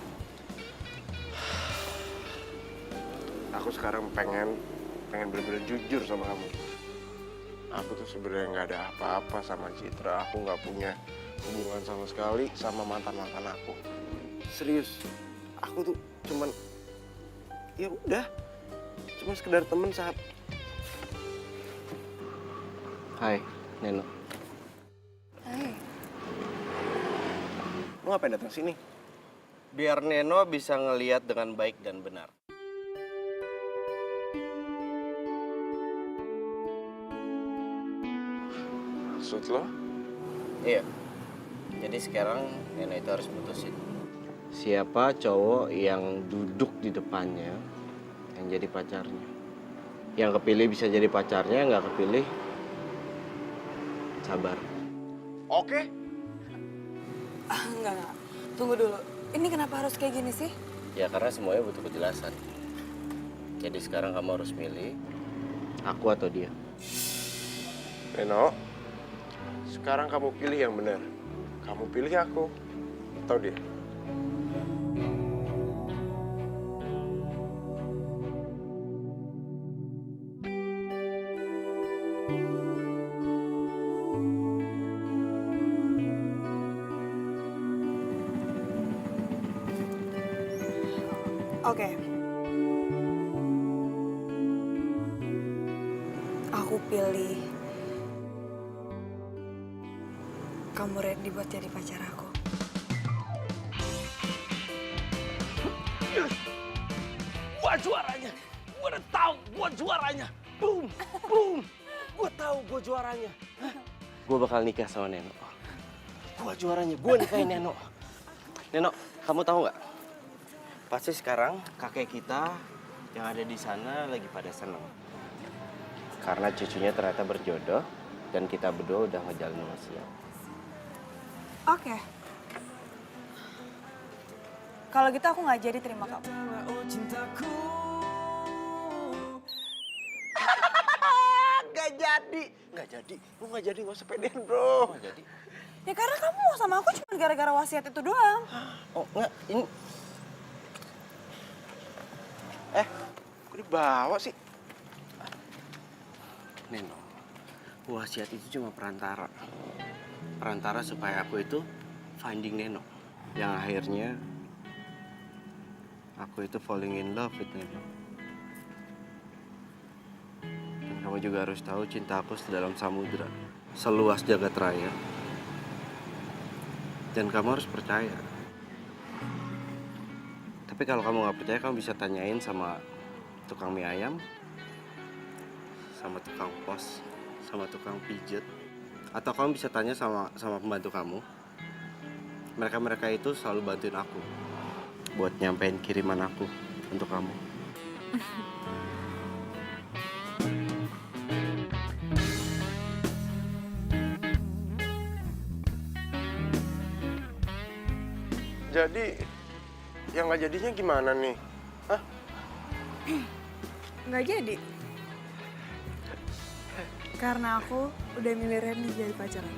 Aku sekarang pengen bener-bener jujur sama kamu. Aku tuh sebenarnya nggak ada apa-apa sama Citra. Aku nggak punya hubungan sama sekali sama mantan-mantan aku. Serius, aku tuh cuman ya udah, cuma sekedar temen saat. Hai, Neno. Hai. Lu ngapain datang sini? Biar Neno bisa ngelihat dengan baik dan benar. Maksud lo? Iya. Jadi sekarang Neno itu harus putusin. Siapa cowok yang duduk di depannya yang jadi pacarnya. Yang kepilih bisa jadi pacarnya, nggak kepilih sabar. Oke. Enggak. Tunggu dulu. Ini kenapa harus kayak gini sih? Ya karena semuanya butuh kejelasan. Jadi sekarang kamu harus milih aku atau dia. Neno, sekarang kamu pilih yang benar. Kamu pilih aku atau dia? Oke. Aku pilih kamu ready buat jadi pacar aku. Yes. Gua juaranya. Gua udah tahu gua juaranya. Boom, boom. Gua tahu gua juaranya. Gue bakal nikah sama Neno. Gue juaranya, gue nikahin Neno. Neno, kamu tahu nggak? Pasti sekarang kakek kita yang ada di sana lagi pada seneng. Karena cucunya ternyata berjodoh dan kita berdua udah ngejalin wasiat. Oke. Kalau gitu aku nggak jadi terima kamu. Gak jadi. Lu gak jadi, gak usah pedean bro. Gak jadi. Ya karena kamu mau sama aku cuma gara-gara wasiat itu doang. Oh enggak, ini... Kok dibawa sih? Neno, wasiat itu cuma perantara. Perantara supaya aku itu finding Neno. Yang akhirnya aku itu falling in love with Neno. Dan kamu juga harus tahu cinta aku sedalam samudra, seluas jagat raya. Dan kamu harus percaya. Tapi kalau kamu nggak percaya, kamu bisa tanyain sama tukang mie ayam, sama tukang pos, sama tukang pijet, atau kamu bisa tanya sama pembantu kamu. Mereka itu selalu bantuin aku buat nyampein kiriman aku untuk kamu. Jadi, yang gak jadinya gimana nih? Hah? Nggak jadi. Karena aku udah milih Randy jadi pacar aku.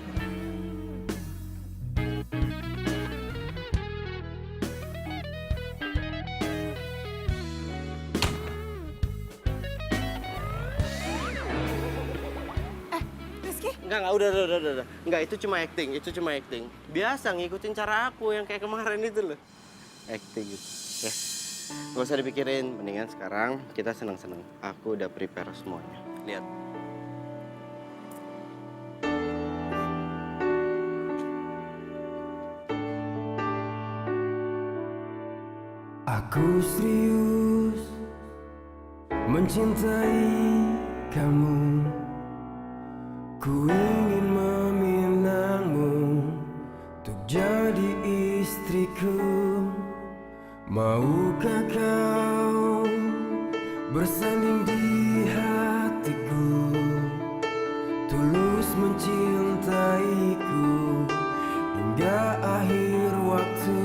Rizky? Enggak, udah. Enggak, itu cuma acting. Biasa ngikutin cara aku yang kayak kemarin itu loh. Acting gitu. Ya, nggak usah dipikirin. Mendingan sekarang kita senang-senang. Aku udah prepare semuanya. Lihat. Aku serius mencintai kamu. Ku ingin meminangmu untuk jadi istriku. Maukah kau bersanding di hatiku, tulus mencintaiku hingga akhir waktu.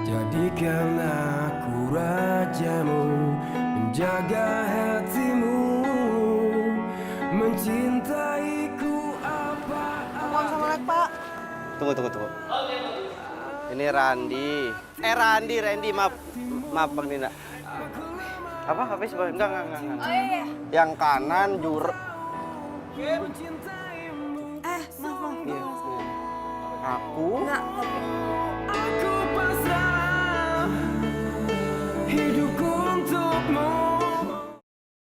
Jadikan aku rajamu, menjaga hatimu, mencintaiku apa. Assalamualaikum Pak. Tunggu. Ini Randy. Randy, maaf Bang Dinda. Apa habis Bang? Enggak. Oh iya. Yang kanan Maaf. Iya. Aku. Aku pasrah hidup